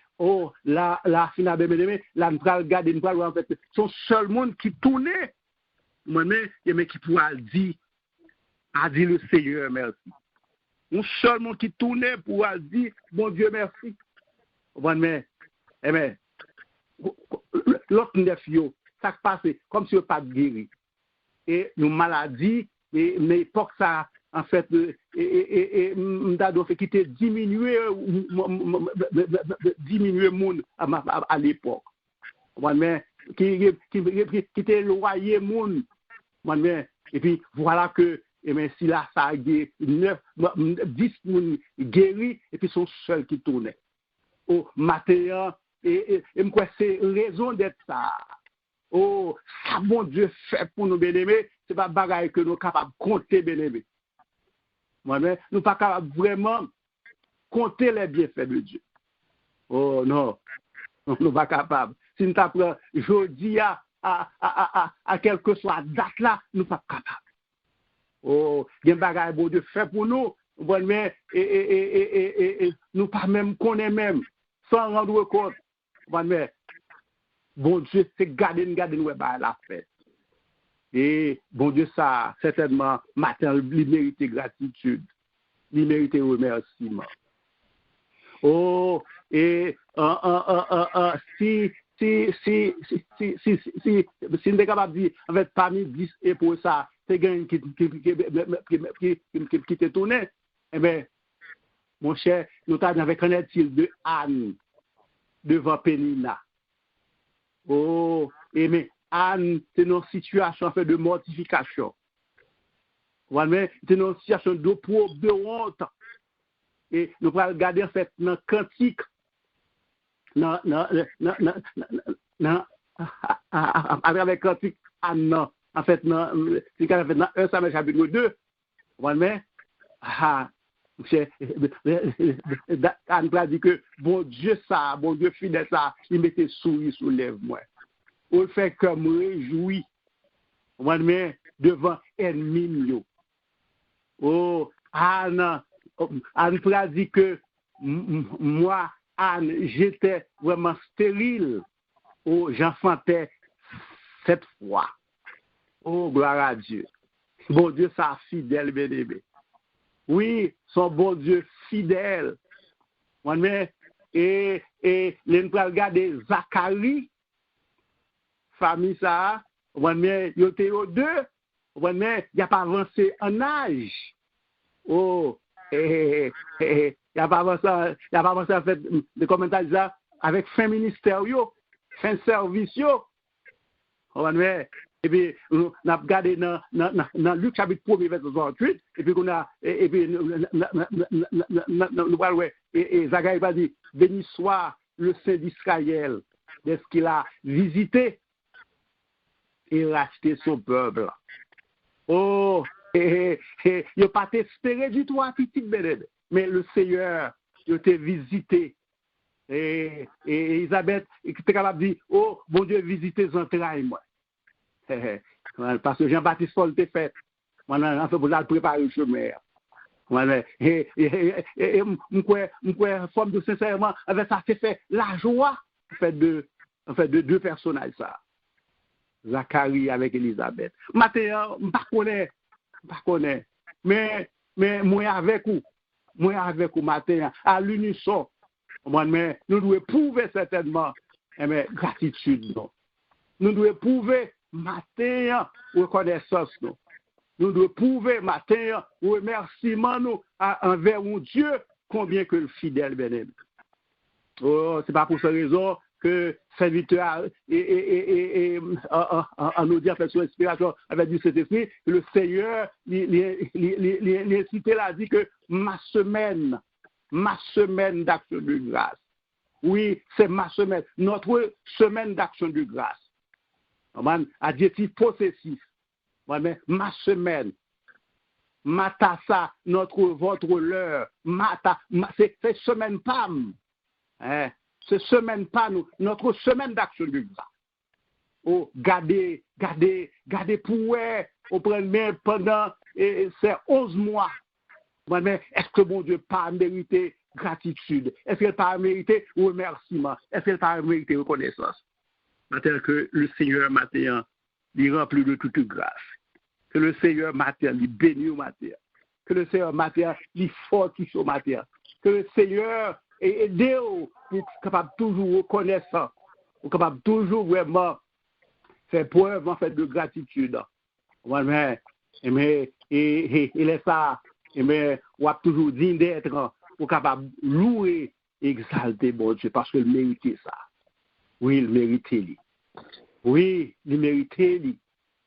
la finale la nous regarder nous en fait son seul monde qui tournait mais qui pourra dire le Seigneur merci. Un seul monde qui tournait pour dire bon Dieu merci. Mais l'autre neuf yo, ça passe comme si on pas guéri. Et nos maladies, et l'époque ça en fait fait qui était diminué monde à l'époque. Mais qui était loyer monde. Et puis voilà que et bien, si là, ça a 10 personnes guéris, et puis son seul qui tournait. Au matin, et c'est raison d'être ça. Ça, bon Dieu fait pour nous bien-aimés, c'est pas bagaille que nous sommes capables de compter bien-aimés. Nous ne sommes pas capables vraiment compter les bienfaits de Dieu. Oh non, nous ne sommes pas capables. Si nous t'apprends, jeudi à quelle que soit la date là, nous ne sommes pas capables. Il y a un bagage bon Dieu fait pour nous, mais nous pas même connaît même, sans rendre compte. Mais bon Dieu, c'est garder nous la fête. Et bon Dieu, ça, certainement, matin, il mérite gratitude, il mérite remerciement. Et si nous sommes capables de dire, en fait, parmi 10 et pour ça, c'est quelqu'un qui te tourné, eh bien, mon cher, nous avons avec un est-il de Anne devant Pénina. Mais Anne, c'est une situation en fait, de mortification. C'est une situation de honte. Et nous allons regarder en fait dans le cantique, avec le cantique Anne. En fait, dans 1 Samuel chapitre 2, Anne dit que bon Dieu fidèle ça, il mettait souris sous lèvres moi. On fait comme réjoui, devant ennemi. Anne dit que moi, Anne, j'étais vraiment stérile. J'enfantais 7 fois. Gloire à Dieu. Bon Dieu, ça fidèle, bien-aimé. Oui, son bon Dieu fidèle. Et nous allons regarder Zacharie, famille ça, il y a deux, il n'y a pas avancé en âge. Il n'y a pas avancé en fait, de commentaires ça, avec fin ministère, fin service. Et puis, nous avons regardé dans Luc chapitre 1, verset 68, et puis nous parlons, et Zacharie va dire, béni soit le Saint d'Israël, de ce qu'il a visité et racheté son peuple. Il n'a pas espéré du tout à petit bébé, mais le Seigneur, il t'a visité. Et Elisabeth, était capable de dire, oh, bon Dieu, visitez les entrailles, moi. Parce que Jean-Baptiste Paul t'a fait. On a fait pour la préparer le chemin. Et forme de sincèrement, avec ça, c'est fait la joie de deux personnages, ça. Zacharie avec Elisabeth. Matin, je ne connais pas. Mais moi avec vous, matin, à l'unisson. Mais nous devons prouver certainement gratitude. Nous devons prouver matin reconnaissance. Nous devons prouver matin remerciement envers mon Dieu combien que le fidèle bien-aimé. C'est pas pour cette raison que serviteur en audience sur inspiration avec du Saint-Esprit, le Seigneur, il cité là, dit que ma semaine d'action de grâce. Oui, c'est ma semaine, notre semaine d'action de grâce. Adjectif possessif. Ma semaine, matassa, votre l'heure, c'est semaine PAM. Hein? C'est semaine PAM, notre semaine d'action de grâce. Oh, gardez pour on prend bien pendant ces 11 mois. Mais est-ce que mon Dieu pas mérité gratitude? Est-ce qu'il pas mérité remerciement? Est-ce qu'il pas mérité reconnaissance? Maintenant que le Seigneur matin, il remplit de toute grâce. Que le Seigneur matin, il bénit au matin. Que le Seigneur matin, il fortifie au matin. Que le Seigneur aide pour capable toujours reconnaissant, pour capable toujours vraiment faire preuve en fait de gratitude. Mais il est ça. Mais on a toujours dit d'être pour capable louer, exalter mon Dieu parce qu'il méritait ça. Oui, il méritait lui. Oui, il méritait lui.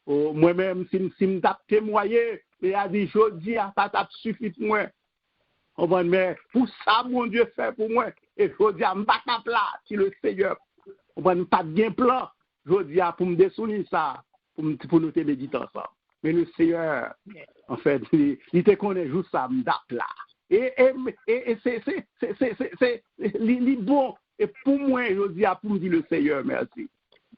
Oh, moi-même, si je tape témoigner, il a dit, je dis, ça t'a suffi pour moi. Mais pour ça, mon Dieu fait pour moi. Et je dis, je ne pas tape là, si le Seigneur. On va pas bien plan. Je dis, pour me dessouler ça, pour nous te méditer ensemble. Mais le Seigneur, en fait, il te connaît juste ça, me tape là. Et c'est bon. Et pour moi, je dis, pour me dire le Seigneur, merci.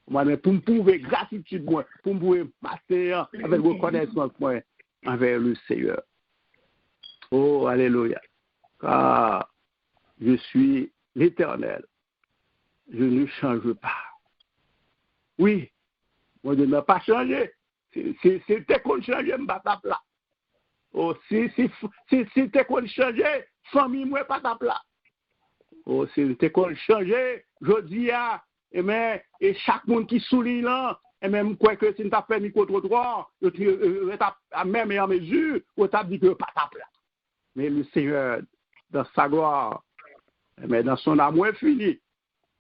Moi, pour me prouver gratitude, moi, pour me prouver passer avec reconnaissance, moi, envers le Seigneur. Oh, alléluia. Car je suis l'Éternel. Je ne change pas. Oui, moi, je n'ai pas changé. C'était qu'on changeait, je ne pas ta place. Oh, si c'était qu'on changeait, famille, moi, pas ta place. Oh, si c'était qu'on changeait, je dis à, et chaque monde qui souligne là, et même quoi que si tu as fait micro-trottoir, à même et en mesure, on t'a dit que pas ta place. Mais le Seigneur, dans sa gloire, mais dans son amour infini,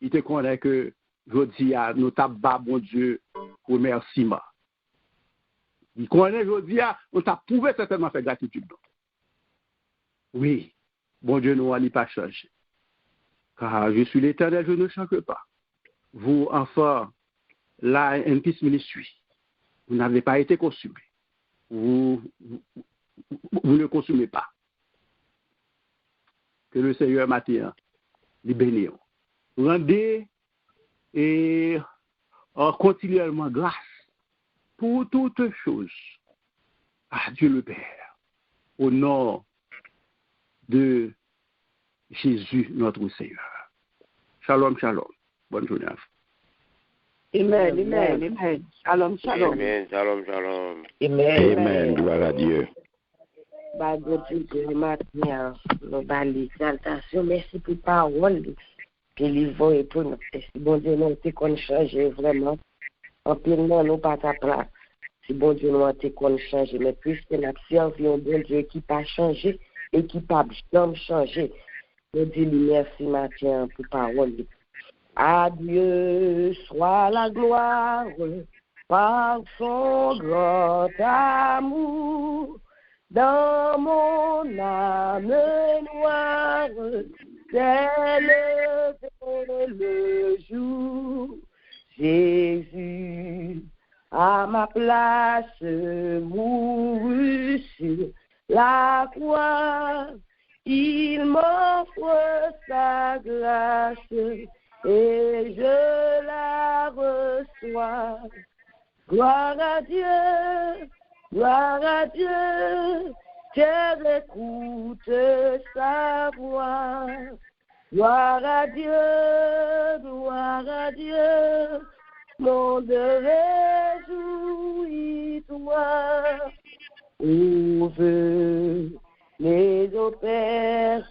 il te connaît que je dis à nous tabac, mon Dieu, remerciement. Il connaît, je dis à, on t'a prouvé certainement faire gratitude. Oui, bon Dieu, nous n'allons pas changer. Car je suis l'Éternel, je ne change pas. Vous, enfants, là, un petit ministre, vous n'avez pas été consumés. Vous ne consumez pas. Que le Seigneur matin, les bénisse. Rendez et continuellement grâce pour toutes choses à Dieu le Père, au nom de Jésus, notre Seigneur. Shalom, shalom. Bonne journée à vous. Amen, amen, amen. Shalom, shalom. Amen, shalom, shalom. Amen. Amen, gloire à Dieu. Bah, Dieu, le matin, l'exaltation, merci pour parole que l'ivre est pour nous. Si bon Dieu nous a qu'on change vraiment, en pile non, nous pas ta place. Si bon Dieu nous a qu'on change, mais puisque nous servi un bon Dieu qui pas changé et qui pas jamais changé, nous disons merci matin pour parole. À Dieu soit la gloire par son grand amour. Dans mon âme noire, c'est le jour. Jésus, à ma place, mourut sur la croix. Il m'offre sa grâce et je la reçois. Gloire à Dieu. Gloire à Dieu, Dieu écoute sa voix. Gloire à Dieu, monde réjouis-toi. Ouvre les opères,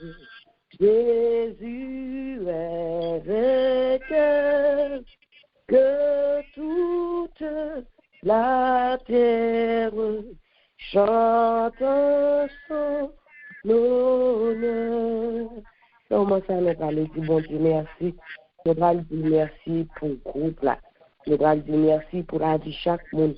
Jésus est vainqueur, que toute la terre chante son honneur. Comment ça me parle du bon Dieu, merci. Nous allons dire merci pour le groupe là. Nous allons dire merci pour la vie chaque monde.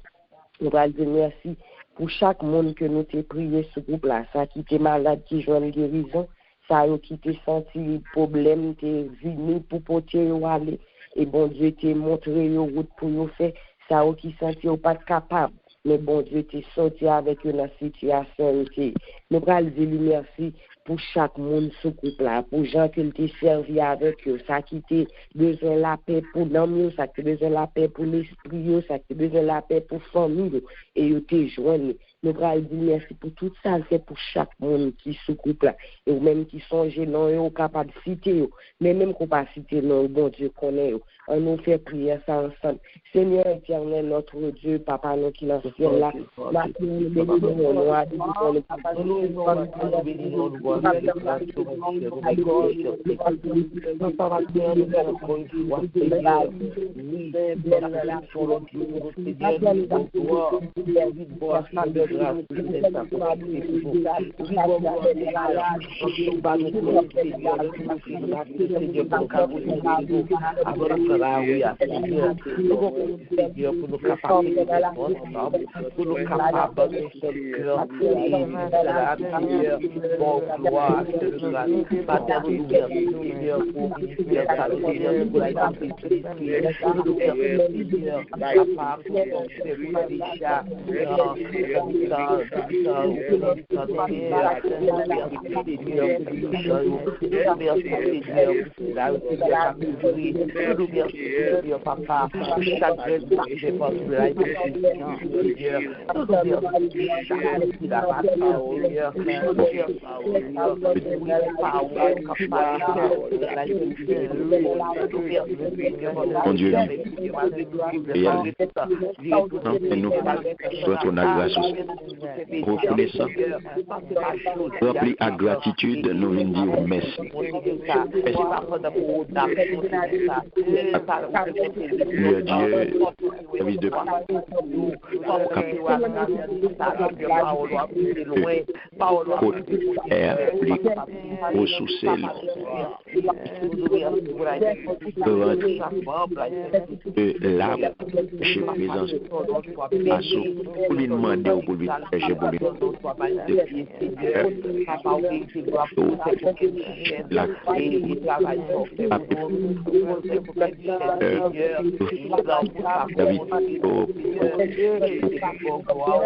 Nous allons dire merci pour chaque monde que nous t'ai prié ce groupe là. Ça qui était malade, qui joue une guérison. Ça qui t'ai senti problème, t'es venu pour porter ou aller. Et bon Dieu t'ai montré une route pour nous faire. Ça qui senti pas capable. Mais bon Dieu t'es sorti avec une situation. Nous allons dire merci pour chaque monde ce groupe là, pour gens qui t'ont servi avec eux, ça qui t'a besoin de la paix pour l'homme, ça qui a besoin de la paix pour l'esprit, ça qui a besoin de la paix pour la famille, et ils t'ont joint. Nous allons dire merci pour tout ça, c'est pour chaque monde qui ce groupe là, et même qui sont non, ils sont capables de citer, mais même qu'on pas citer, non, bon Dieu connaît, on nous fait prier ça ensemble. Seigneur éternel, notre Dieu, Papa, nous qui dans le ciel là, pour nos capacités pour nos capables de bon gloire, Seigneur, nous merci, Seigneur, pour ministère, Seigneur, pour la papa, Mon Dieu, et nous souhaitons la grâce aussi. Reconnaissant, rempli à gratitude, nous venons dire merci. Le Dieu, service de ressourcer l'arbre chez présence pour lui demander ou pour lui chercher pour lui la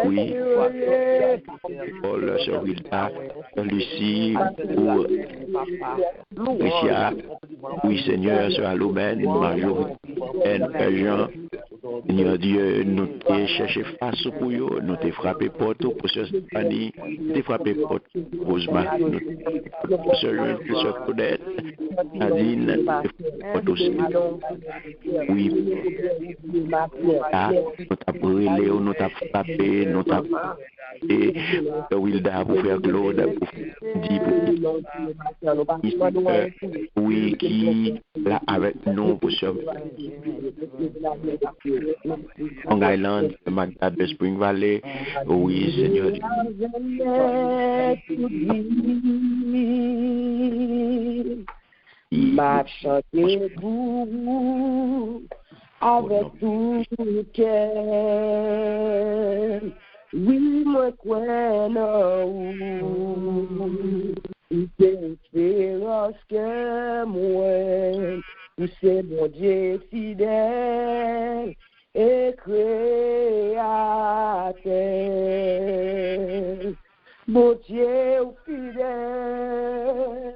oui, pour le sœur Wilda, Lucie, pour Tricia, oui Seigneur, sœur Alomène, Marjorie, Jean, Seigneur Dieu, nous t'ai cherché face pour eux, nous t'ai frappé porte pour sœur Stéphanie, nous t'ai frappé porte pour Rosemary, pour sœur Claudette, Nadine, porte aussi. Oui, nous t'as brûlé, nous t'as frappé, nous t'as et Wilda pour faire Claude, pour dire oui, qui là avec nous pour sur Long Island, Magdalene de Spring Valley, oui Seigneur. M'a chanté vous avec tout cœur. Oui, moi, quoi, non, c'est espérance que moi, c'est mon Dieu fidèle et créateur. Mon Dieu fidèle.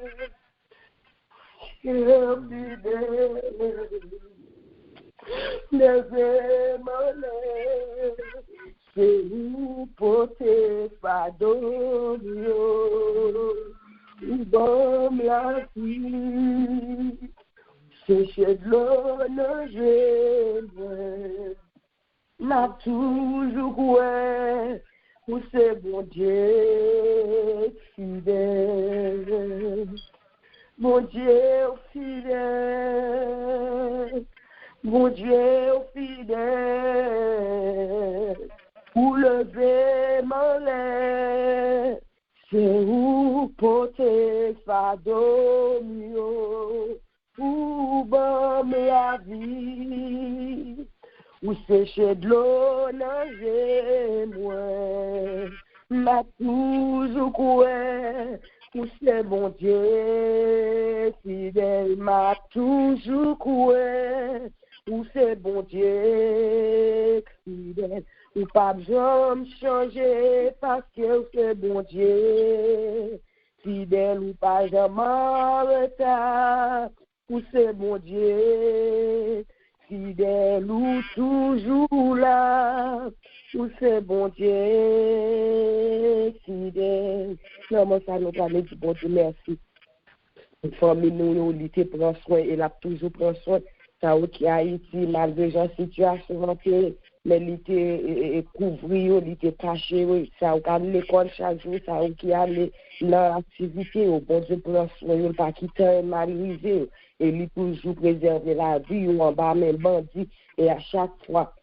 C'est vous porter fardeau, ou bon la vie, c'est chez de l'eau, je n'a toujours ouais, où c'est bon Dieu fidèle. Mon Dieu fidèle, mon Dieu fidèle, pour lever mon lait, c'est où porter fardeau mieux, pour bon la vie. Ou sécher de l'eau, nager moins. M'a toujours coué, ou c'est bon Dieu, fidèle, m'a toujours coué, ou c'est bon Dieu, fidèle. Ou pas besoin de changer parce que c'est bon Dieu, fidèle, ou pas jamais en retard, ou c'est bon Dieu. Fidèle ou toujours là, ou c'est bon Dieu, fidèle. Non, moi, ça nous parle du bon Dieu, merci. Une famille, nous, l'été prend soin, et là, toujours prend soin. Ça, qui a Haïti, malgré la situation, mais l'été couvrir, l'été caché, ça, qui a l'école chaque jour, ça, qui a l'activité, au bon Dieu prend soin, pas quitter, malrivé. Et lui toujours préserver la vie ou en bas même bandit et à chaque fois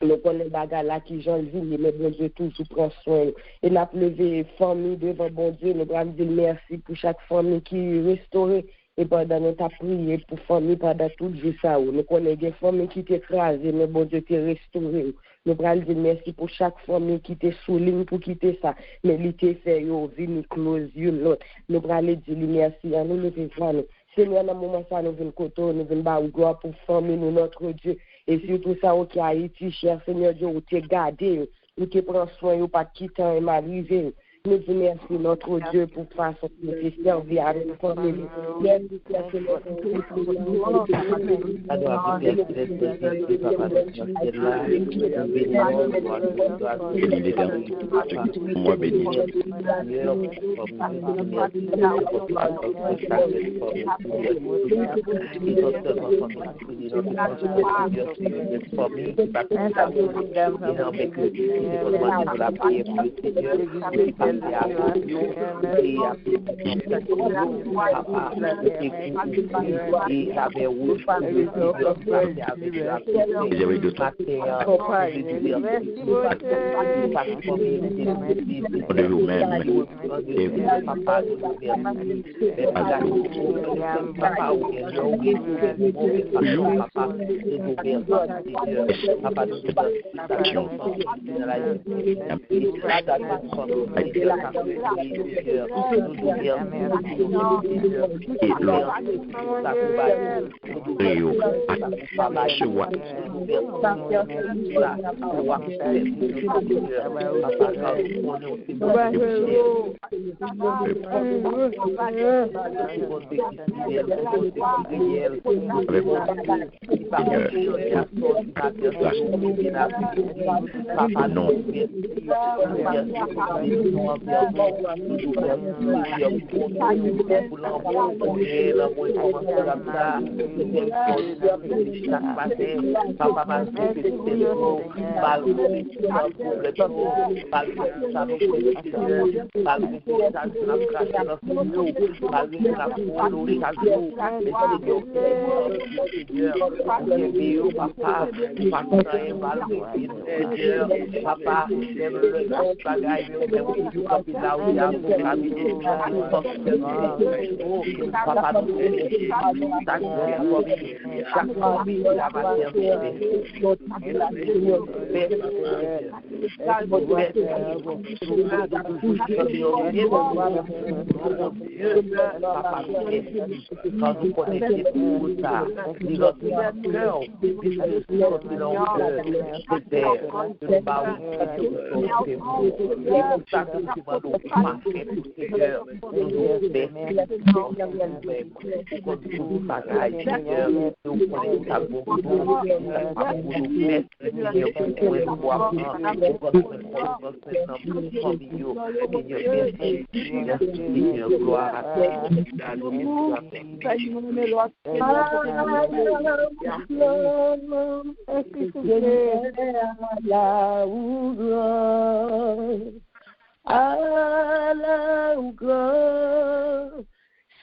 nous connaissons bagarre là qui j'en vis mais bon Dieu toujours prend soin et n'a levé famille devant bon Dieu nous allons dire merci pour chaque famille qui est restaurée et pendant notre prière pour famille pendant tout jour ça nous connaissons des familles qui étaient écrasées mais bon Dieu t'est restauré nous allons dire merci pour chaque famille qui était sous ligne pour quitter ça mais l'été fait yo venir close l'autre nous allons dire merci à nous lever nous Seigneur, dans le moment ça, nous venons côté, nous venons bas gloire pour famille, nous, notre Dieu. Et surtout ça, qui a Haïti, cher Seigneur Dieu, où tu es gardé, où tu prends soin, où pas quitter et m'arriver. Nous disons merci, notre Dieu, pour façon de te servir avec nous, famille. Merci, Seigneur. Moi béni.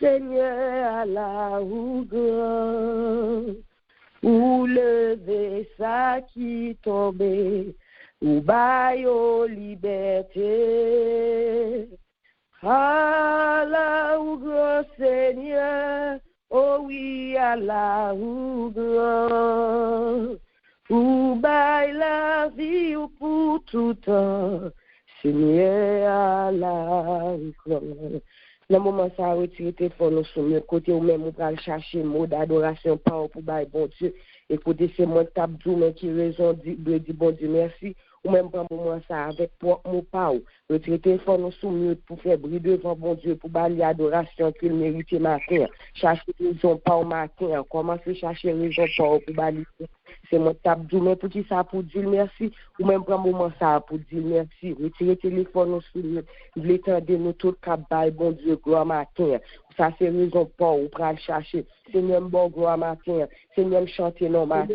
Seigneur, Allah ou grand, ou lever ça qui tombait, ou baillot liberté. Allah ou grand Seigneur, oh oui, Allah ou grand, ou bail la vie ou pour tout temps, Seigneur Allah ou grand. Dans le moment ça a retiré tes fonds, nous sommes côté ou même on va chercher mot d'adoration pour bail bon Dieu. Et côté c'est mon tabdou mais qui raison de dire bon Dieu merci. Ou même pas moment ça avec pour mon pao retirer tes fonds nous sommes pour faire briller devant bon Dieu pour bailler adoration qu'il mérite matin chercher raison pas au matin commencer chercher raison pour bailler c'est mon tabdou mais pour ça pour dire merci ou même pas moment ça pour dire merci retirer téléphone nous sommes l'étendre nous tout cap bail bon Dieu gloire matin ça c'est raison pour ou pour chercher Seigneur bon gloire matin Seigneur chanter non matin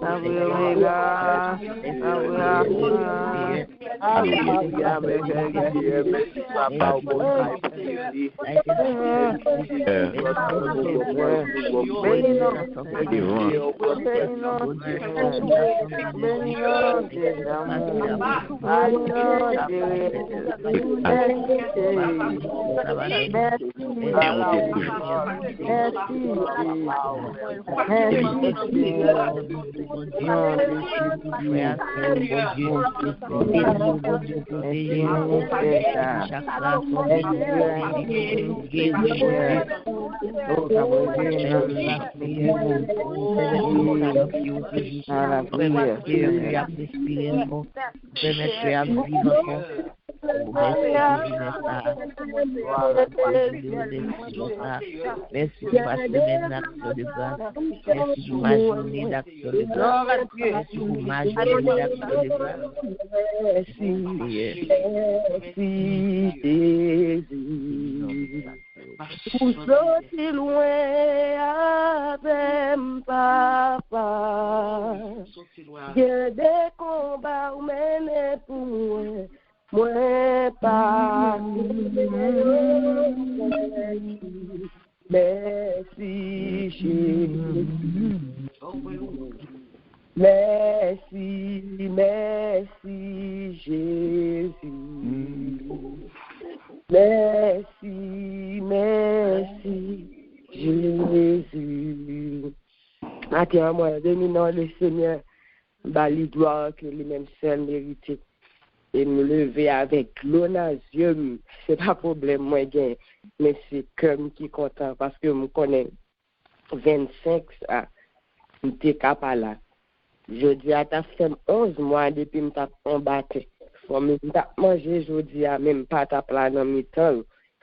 Alléluia. Alléluia. Pour sortir loin avec papa, j'ai des combats où mener pour moi pas. Merci Jésus. Merci, merci Jésus. Merci, merci Jésus. Matin, moi, dominant le Seigneur, bali gloire que lui-même seul mérite. Et me lever avec l'honneur, Dieu, c'est pas problème, moi, gain, mais c'est comme qui content parce que je connais 25 ça, je suis capable là. Je dis à ta femme 11 mois depuis que je t'ai combattu. Faut même manger aujourd'hui, même pas ta plat dans mes temps.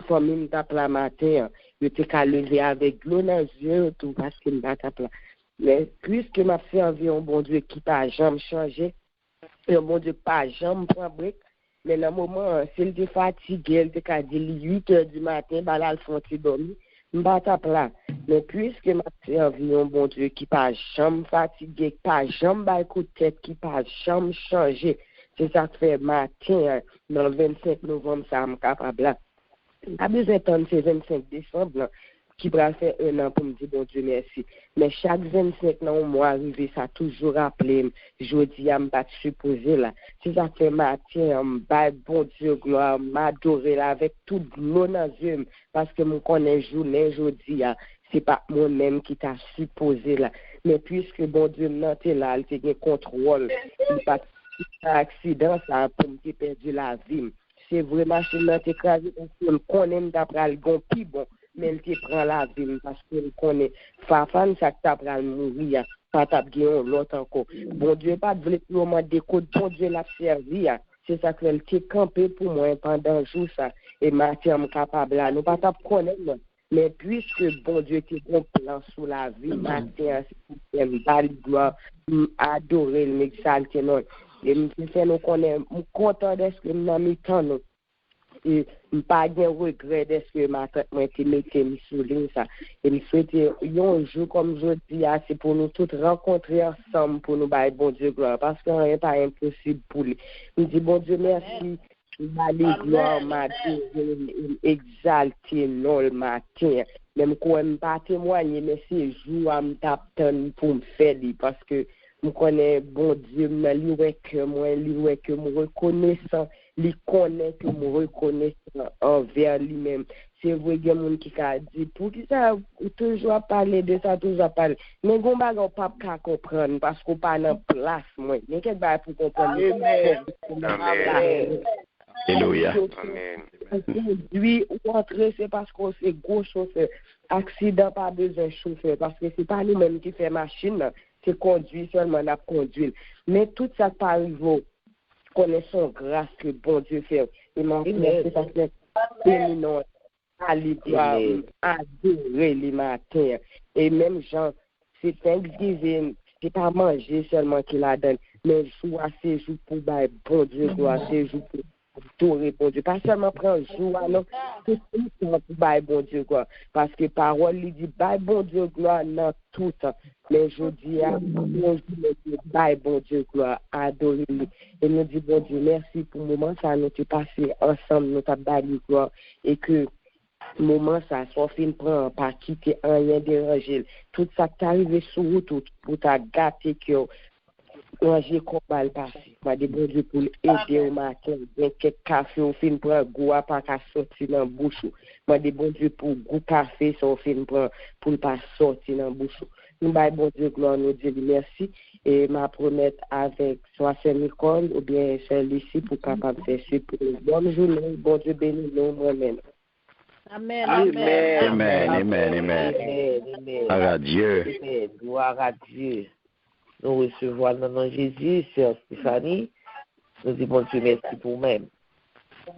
Faut même ta plat matin. Je t'ai qu'à lever avec l'eau dans les yeux, tout parce que je pas ta plat. Mais puisque m'a servi un bon Dieu qui n'a jamais changé, un bon Dieu pas jamais prend brique, mais dans le moment, s'il est fatigué, il t'a dit 8 heures du matin, bah là, il faut dormir. M'bata plat. Mais puisque m'a servi un bon Dieu qui pas jamais fatigué, qui pas jamais bas coup de tête, qui pas jamais changé, c'est ça que fait matin, dans le 25 novembre, ça m'a capable là. A besoin d'attendre ce 25 décembre là, qui va faire un an pour me dire bon Dieu merci. Mais chaque 25 ans, au mois arrivé, ça a toujours rappelé, je dis, je ne pas supposé là. C'est ça que fait matin, bon Dieu, gloire, m'adorer là avec tout l'eau dans les yeux, parce que je connais journée, je dis, c'est pas moi-même qui t'a supposé là. Mais puisque bon Dieu m'a là, il t'a contrôle, il pas accident, ça a pour me perdu la vie. C'est vraiment chez moi, c'est écrasé, parce que je connais d'après le gon plus bon. Mais elle te prend la vie parce qu'elle connaît. Fafan, ça t'a pris mourir. Pas t'a gagné l'autre encore. Bon Dieu, pas de voler pour moi des codes. Bon Dieu l'a servi. C'est ça qu'elle t'a campé pour moi pendant un jour. Ça. Et ma femme capable là. Nous pas t'a connaître. Mais puisque bon Dieu t'a un plan sous la vie, ma femme, c'est une belle gloire. Adorer le m'exalter. Et me fait nous connaître. Je suis content de ce que nous avons mis temps. Et je n'ai pas de regret de ce que ma tête m'a été mis sur ça. Et je souhaite un jour comme je dis, c'est pour nous tous rencontrer ensemble pour nous bailler bon Dieu gloire. Parce que rien n'est pas impossible pour lui. Je dis bon Dieu merci. Aller gloire matin, exalter non le matin. Même quand je ne pas témoigner, mais c'est jour à me taper pour me faire parce que je connais bon Dieu, lui que moi, lui que me reconnaissant. Il connaît que me reconnaît envers lui-même. C'est vrai qu'il y a des gens qui a dit, pour qui ça, toujours parler de ça, toujours parler. Mais on ne peut pas comprendre parce qu'on n'est pas en place. Mais qu'est-ce pour comprendre? Amen. Alléluia. Lui, rentrer, c'est parce qu'on c'est gros chauffeur. Accident, pas besoin de chauffeur. Parce que ce n'est pas nous-mêmes qui fait machine, c'est conduire seulement, à conduire. Mais tout ça pas arrivé. Connaissons grâce que bon Dieu fait. Et mon frère, c'est parce que féminin, aller adorer les matins. Et même Jean, c'est Thanksgiving, c'est pas manger seulement qu'il a donné, mais jour à ces jours pour bon Dieu, gloire, ces jours pour tout répondu. Pas seulement prendre jour, non, tout le temps pour bailler bon Dieu, quoi. Parce que parole, il dit, baille bon Dieu, gloire, dans tout temps. Mais je dis, baille bon Dieu, gloire, adorez-le. Et nous dit, bon Dieu, merci pour le moment, ça nous a passé ensemble, nous avons baillé gloire, et que, moment ça, soit fin prend, pas quitter rien déranger. Tout ça qui est arrivé sur route, pour ta gâter que, manger combat le passé. Moi, des bon Dieu pour aider au matin. Bien quelques café au fin prend goût pas qu'à sortir dans bouche. Moi, des bon Dieu pour goût café ça au fin prend pour pas sortir dans bouche. Nous bail bon Dieu gloire nous Dieu merci et m'a promettre avec soit c'est Nicole ou bien c'est Lucie pour capable faire ce pour une bonne journée. Bon Dieu bénisse nous moi-même. Amen. Gloire à Dieu. Gloire à Dieu. Nous recevons le nom de Jésus, sœur Stéphanie. Nous disons bon Dieu, merci pour nous-mêmes.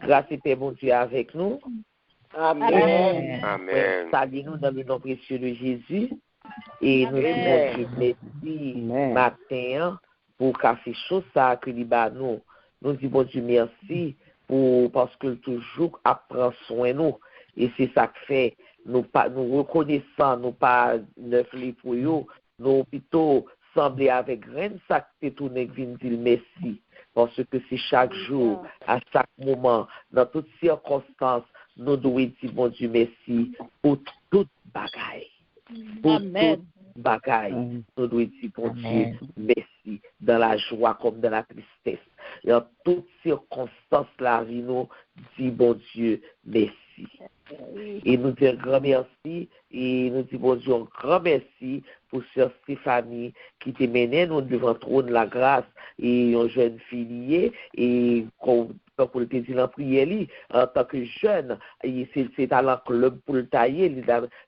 Grâce et paix, bon Dieu, avec nous. Amen. Salut-nous dans le nom précieux de Jésus. Et nous disons bon Dieu, merci matin pour café chaud ça que nous nous. Nous disons bon Dieu, merci parce que toujours apprend soin de nous. Et c'est ça que fait, nous reconnaissons, nous pas neuf les pour eux, nous plutôt sembler avec grain ça que tout n'est venu dire merci. Parce que c'est chaque jour, à chaque moment, dans toutes circonstances, nous devons dire bon Dieu merci pour toute bagaille. Pour toute bagaille, nous devons dire bon Dieu merci dans la joie comme dans la tristesse. Et en toutes circonstances, la vie nous dit bon Dieu merci. Et nous disons grand merci et nous disons bon Dieu un grand merci pour sœur Stéphanie qui t'a mené nous devant le trône de la grâce et une jeune fille et pour le dire en prière en tant que jeune c'est à la club pour le tailler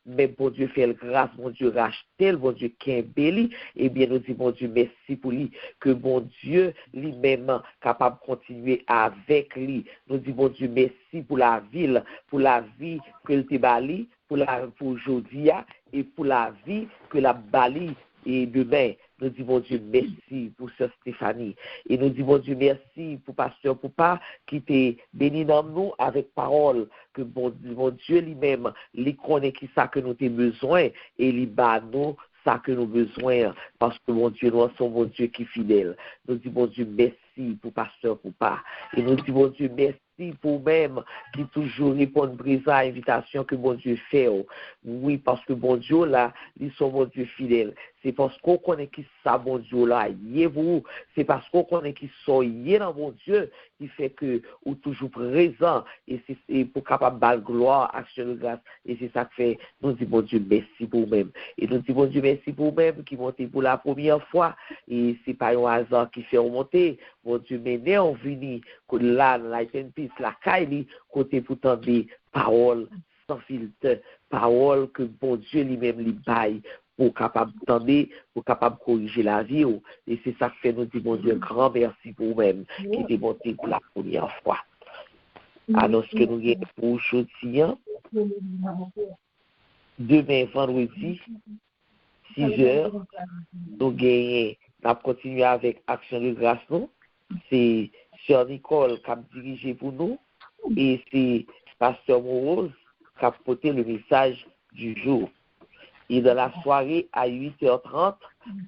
mais bon Dieu fait le grâce bon Dieu racheter bon Dieu quimbeli et bien nous disons bon Dieu merci pour lui que bon Dieu lui-même capable de continuer avec lui nous disons bon Dieu merci pour la ville pour la vie que le Tébali pour aujourd'hui et pour la vie que la Bali et demain. Nous disons bon Dieu merci pour sœur Stéphanie. Et nous disons bon Dieu merci pour pasteur Poupa qui t'est béni dans nous avec parole que bon Dieu lui-même lui connaît qui ça que nous avons besoin et lui bat nous ça que nous avons besoin parce que mon Dieu nous sommes bon Dieu qui est fidèle. Nous disons bon Dieu merci pour pasteur Poupa. Et nous disons bon Dieu merci pour même qui toujours répond présent à l'invitation que bon Dieu fait. Oui, parce que bon Dieu là, ils sont bon Dieu fidèles. C'est parce qu'on connaît qui ça bon Dieu là, vous. C'est parce qu'on connaît qui sont dans bon Dieu qui fait que ou toujours présent et c'est pour capable de gloire, action de grâce. Et c'est ça que fait, nous disons bon Dieu merci pour vous-même. Et nous disons bon Dieu merci pour vous-même qui montez pour la première fois. Et c'est pas un hasard qui fait remonter. Bon Dieu mener en venu là dans la peace la caille côté pourtant des paroles sans filtre, paroles que bon Dieu lui-même lui baille pour capable d'entendre, pour capable corriger la vie. Et c'est ça que fait nous dire bon Dieu grand merci pour vous-même qui était monté pour la première fois. Alors ce que nous avons pour aujourd'hui, demain vendredi 6h, nous gagnons, nous continuer avec Action de grâce nous. C'est Sœur Nicole qui a dirigé pour nous et c'est Pasteur Morose qui a porté le message du jour. Et dans la soirée à 8h30,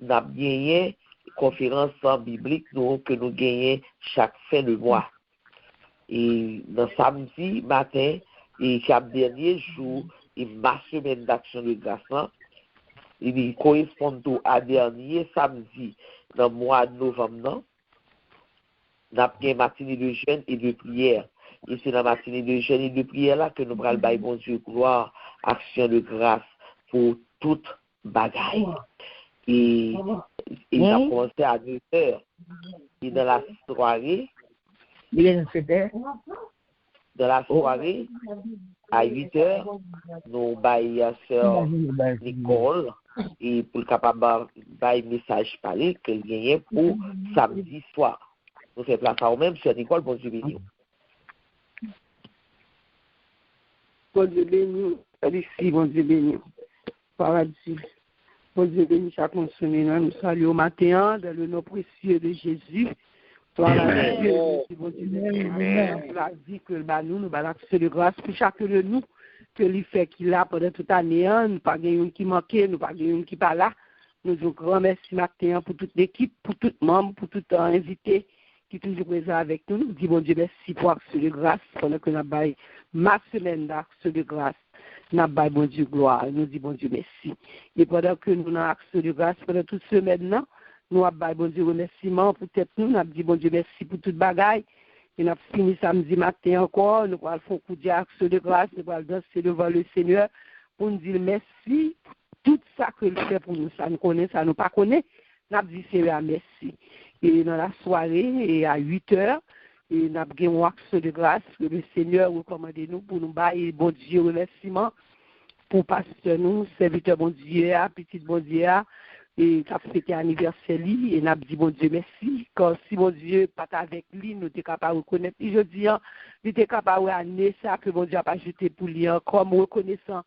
nous avons gagné une conférence biblique que nous gagnons chaque fin de mois. Et dans samedi matin, et chaque dernier jour, et ma semaine d'action de grâce, il correspond à dernier samedi dans le mois de novembre. Nous avons une matinée de jeûne et de prière. Et c'est dans la matinée de jeûne et de prière là que nous allons bailler bon Dieu gloire, action de grâce pour toute bagaille. Et il a commencé à 9h. Et dans la soirée, à 8h, nous baillons sœur Nicole et pour le capable bailler message parlé qu'elle gagne pour samedi soir. Nous faisons place à nous-mêmes, sœur Nicole, bon Dieu béni. Bon Dieu béni, ici, bon Dieu béni, paradis. Bon Dieu béni, chaque semaine, nous saluons au matin dans le nom précieux de Jésus. Voilà, Dieu, bon Dieu, merci. On a dit que nous allons action de grâce pour chacun de nous, que lui fait qu'il a pendant toute l'année, nous pas gagné qui manquait, nous pas gagné qui pas là. Nous vous grand merci matin pour toute l'équipe, pour tout membre, pour tout invité qui est toujours présent avec nous. Nous disons bon Dieu merci pour l'action de grâce, pendant que nous avons ma semaine d'action de grâce. Nous avons bon Dieu gloire. Nous disons bon Dieu merci. Et pendant que nous avons action de grâce, pendant toute semaine, nous avons bon Dieu remerciement pour tête nous. Nous avons dit bon Dieu merci pour toute bagaille. Et nous avons fini samedi matin encore. Nous allons faire un coup d'action de grâce. Nous allons danser devant le Seigneur pour nous dire merci pour tout ça que il fait pour nous. Ça nous connaît, ça nous pas connaît. Nous avons dit Seigneur merci. Et dans la soirée, et à 8h, et nous avons une action de grâce que le Seigneur recommande nous pour nous bailler bon Dieu remerciement pour pasteur nous, serviteur bon Dieu, petit bon Dieu, et qui a fêté anniversaire lui, et nous avons dit bon Dieu merci, car si bon Dieu pas avec lui, nous sommes capables de reconnaître. Et je dis, nous sommes capables de amener ça que bon Dieu a pas jeté pour lui, comme reconnaissant.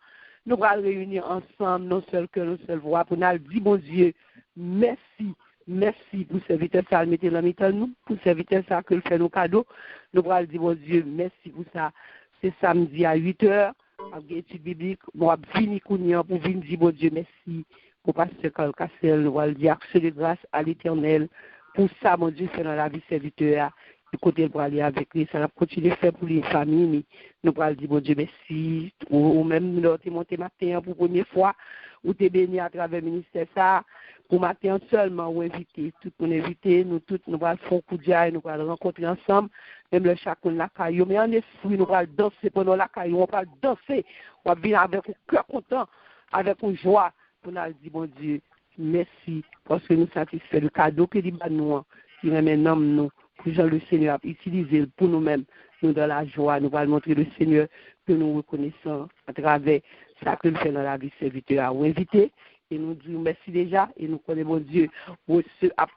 Nous allons réunir ensemble, non seul que nous seul voix, pour nous dire bon Dieu merci. Merci pour serviteur ça, le mettez dans le nous, pour serviteur ça que le fait nos cadeaux. Nous allons dire bon Dieu merci pour ça. C'est samedi à 8h, avec l'étude biblique. Nous allons finir pour venir dire bon Dieu merci. Pour pasteur Carl Cassel, nous allons dire action de grâce à l'Éternel. Pour ça, mon Dieu, fait dans la vie serviteur. Du côté pour aller avec lui, ça va continuer à faire pour les familles. Nous allons dire bon Dieu merci. Ou même nous sommes montés matin pour la première fois. Ou t'es béni à travers le ministère ça. Pour matin seulement, ou inviter. Tout le monde invité. Nous tous, nous allons faire un coup de jaille. Nous allons rencontrer ensemble. Même le chacun de la caillou. Mais en esprit, nous allons danser pendant la caillou. On va danser. On va venir avec un cœur content, avec une joie. Pour nous dire, bon Dieu, merci. Parce que nous satisfaisons le cadeau que nous qui remet nous. Pour Jean le Seigneur a utilisé pour nous-mêmes. Nous dans la joie. Nous allons montrer le Seigneur que nous reconnaissons à travers ça que nous faisons dans la vie serviteur à inviter. Et nous disons merci déjà. Et nous connaissons, mon Dieu, pour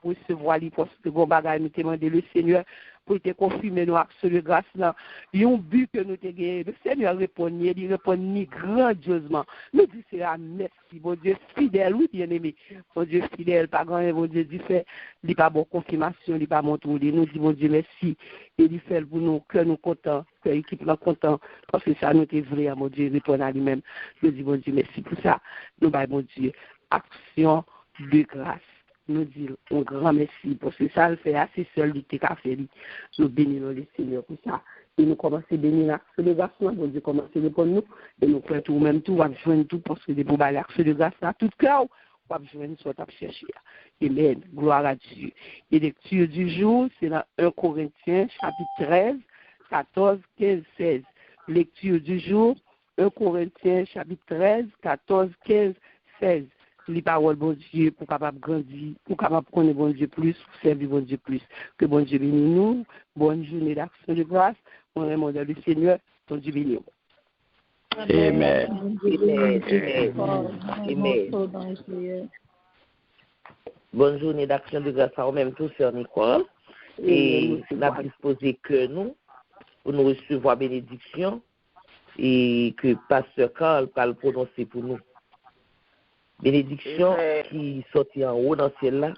recevoir les postes de bon bagage. Nous demandons le Seigneur pour te confirmer nos actes de grâce là. Il y a un but que nous te gagné. Le Seigneur répond, il répond grandiosement. Nous disons merci, mon Dieu fidèle, oui, bien aimé. Mon Dieu fidèle, pas grand, mon Dieu dit fait, il n'y a pas bonne confirmation, il n'y a pas mon tour. Nous disons, mon Dieu, merci. Et il fait pour nous, que nous contents, que l'équipe est content, parce que ça nous est vrai, mon Dieu, répond à lui-même. Nous disons, mon Dieu, merci pour ça. Nous, mon Dieu, action de grâce. Nous disons un grand merci parce que ça le fait assez seul du café. Nous bénissons le Seigneur pour ça. Et nous commençons à bénir l'action de grâce. Bon Dieu commence à répondre nous. Et nous faisons tout même tout. On va joindre tout parce que des beaux l'action de grâce à tout cœur. On va joindre ce qu'on a cherché. Amen. Gloire à Dieu. Et lecture du jour, c'est dans 1 Corinthiens, chapitre 13, 14, 15, 16. Lecture du jour, 1 Corinthiens, chapitre 13, 14, 15, 16. Les paroles, bon Dieu, pour capable grandir, pour capable connaître bon Dieu plus, pour servir bon Dieu plus. Que bon Dieu bénisse nous. Bonne journée d'action de grâce. On remercie le Seigneur. Bon Dieu bénisse. Amen. Amen. Bonne journée d'action de grâce à vous-même tous, Sœur Nicole. Et nous avons disposé que nous, pour nous recevoir bénédiction, et que Pasteur Carl va le prononcer pour nous. Bénédiction qui sortit en haut dans le ciel là.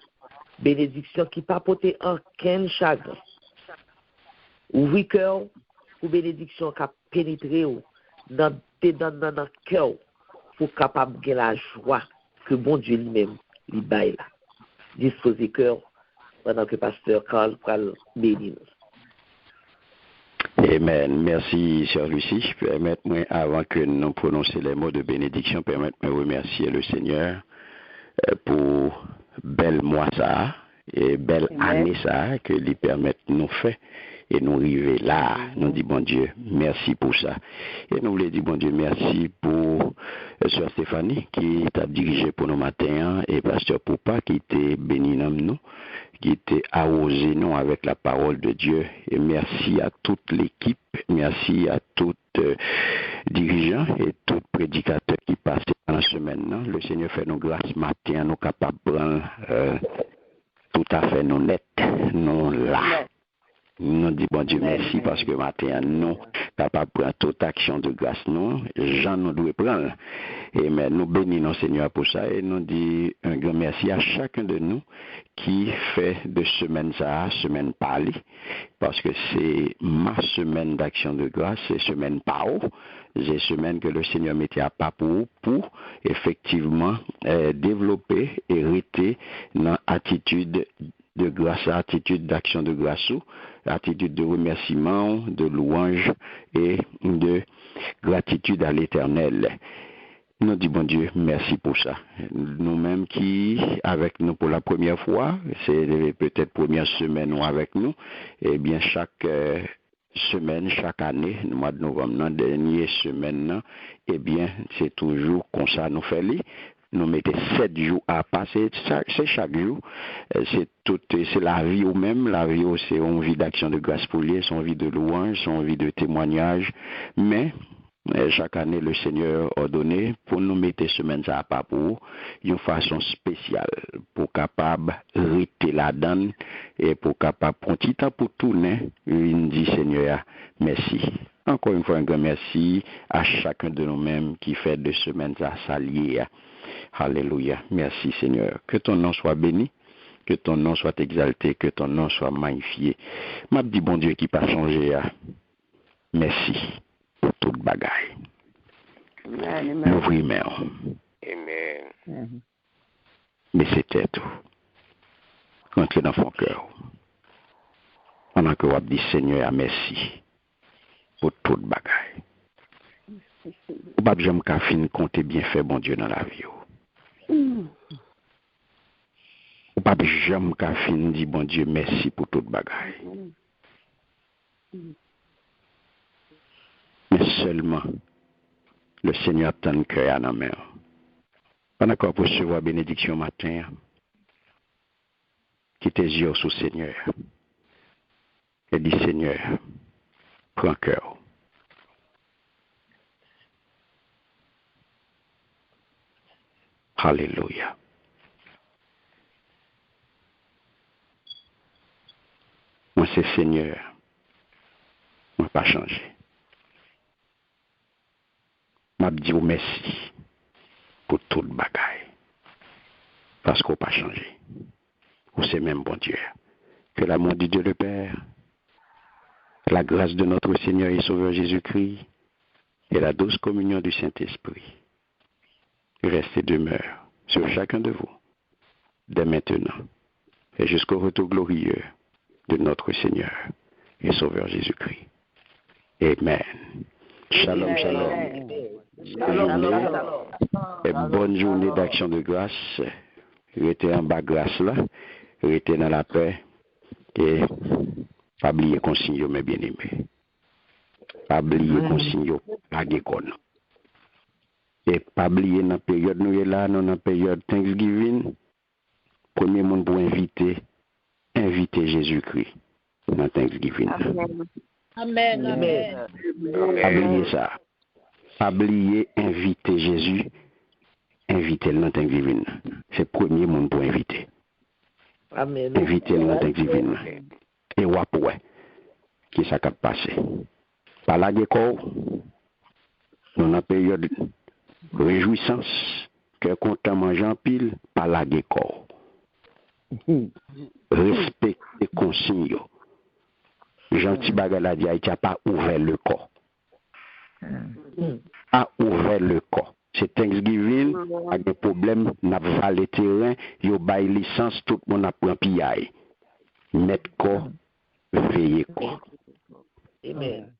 Bénédiction qui pas porter aucun chagrin. Ouvrir cœur pour bénédiction qui a pénétré dans le cœur pour capable de la joie que bon Dieu lui-même lui baille là. Disposer cœur pendant que Pasteur Carl va bénir. Amen. Merci, Sœur Lucie. Permettez-moi, avant que nous prononcions les mots de bénédiction, permettez-moi de remercier le Seigneur pour belle mois ça et belle année ça que lui permettent nous faire et nous arriver là. Nous dit bon Dieu, merci pour ça. Et nous voulons dire bon Dieu, merci pour Sœur Stéphanie qui t'a dirigé pour nos matins et Pasteur Poupa qui était béni dans nous, qui était arrosé nous avec la parole de Dieu. Et merci à toute l'équipe, merci à tout dirigeant et tout prédicateur qui passe dans la semaine. Le Seigneur fait nos grâces matin, nous capables de prendre tout à fait nous net, nous là. Nous disons bon Dieu merci parce que matin nous capables de prendre toute action de grâce nous, Jean nous doit prendre Amen. Nous bénissons Seigneur pour ça et nous disons un grand merci à chacun de nous qui fait de semaine ça, semaine parlée, parce que c'est ma semaine d'action de grâce, c'est semaine pao, c'est semaine que le Seigneur mettait à pas pour effectivement développer et rester dans l'attitude de grâce, attitude d'action de grâce, attitude de remerciement, de louange et de gratitude à l'Éternel. Nous disons, bon Dieu, merci pour ça. Nous-mêmes qui, avec nous pour la première fois, c'est peut-être première semaine ou avec nous, eh bien, chaque semaine, chaque année, le mois de novembre, la dernière semaine, eh bien, c'est toujours comme ça nous fait. Nous mettons 7 jours à passer, c'est chaque jour, c'est la vie ou même, la vie c'est une vie d'action de grâce pour lui, son vie de louange, son vie de témoignage, mais chaque année, le Seigneur a donné pour nous mettre semaine à pas pour une façon spéciale, pour capable rester la donne et pour capable prendre petit temps pour tourner. Il dit Seigneur, merci. Encore une fois, un grand merci à chacun de nous-mêmes qui fait de semaine à s'allier. Alléluia. Merci Seigneur. Que ton nom soit béni. Que ton nom soit exalté. Que ton nom soit magnifié. M'a dit bon Dieu qui pas changé. Merci. Toute bagaille. Nous vraiment. Amen. Mais c'était tout. Rentrez dans son cœur. Pendant que vous dites Seigneur, merci pour toute bagaille. Vous ne jamais qu'à finir compter bien fait bon Dieu dans la vie. Vous ne jamais qu'à finir dire bon Dieu merci pour toute bagaille. Mais seulement le Seigneur tend cœur à la main. Pendant qu'on peut recevoir bénédiction matin, qui tes yeux sous Seigneur. Et dis Seigneur, prends cœur. Alléluia. Moi c'est Seigneur. Moi pas changé. M'a dit merci pour toute bagaille. Parce qu'on n'a pas changé. Ou c'est même bon Dieu. Que l'amour de Dieu le Père, la grâce de notre Seigneur et Sauveur Jésus-Christ et la douce communion du Saint-Esprit reste et demeure sur chacun de vous, dès maintenant et jusqu'au retour glorieux de notre Seigneur et Sauveur Jésus-Christ. Amen. Shalom, shalom. Et bonne journée d'action de grâce. Restez en bas grâce là. Restez dans la paix. Et pas oublier consigne, mes bien-aimés. Pas oublier consigne, pas d'école. Et pas oublier dans la période nous est là, dans la période Thanksgiving, premier monde pour inviter Jésus-Christ dans Thanksgiving. Amen. Amen. Pas oublier ça. Pas oublier inviter Jésus, inviter le dans Thanksgiving. C'est le premier monde pour inviter. Amen. Inviter le dans Thanksgiving. Et ouais, qui ça va passer. Par la décor, dans la période réjouissance, que content manger en pile, par la décor. Respecter consigne. Gentil bagaladi a pas ouvert le corps. A ouvert le corps. C'est Thanksgiving, avec des problèmes, n'a pas le terrain, yo bail licence, tout le monde a pris pillaille. Mettre corps, veiller corps. Amen.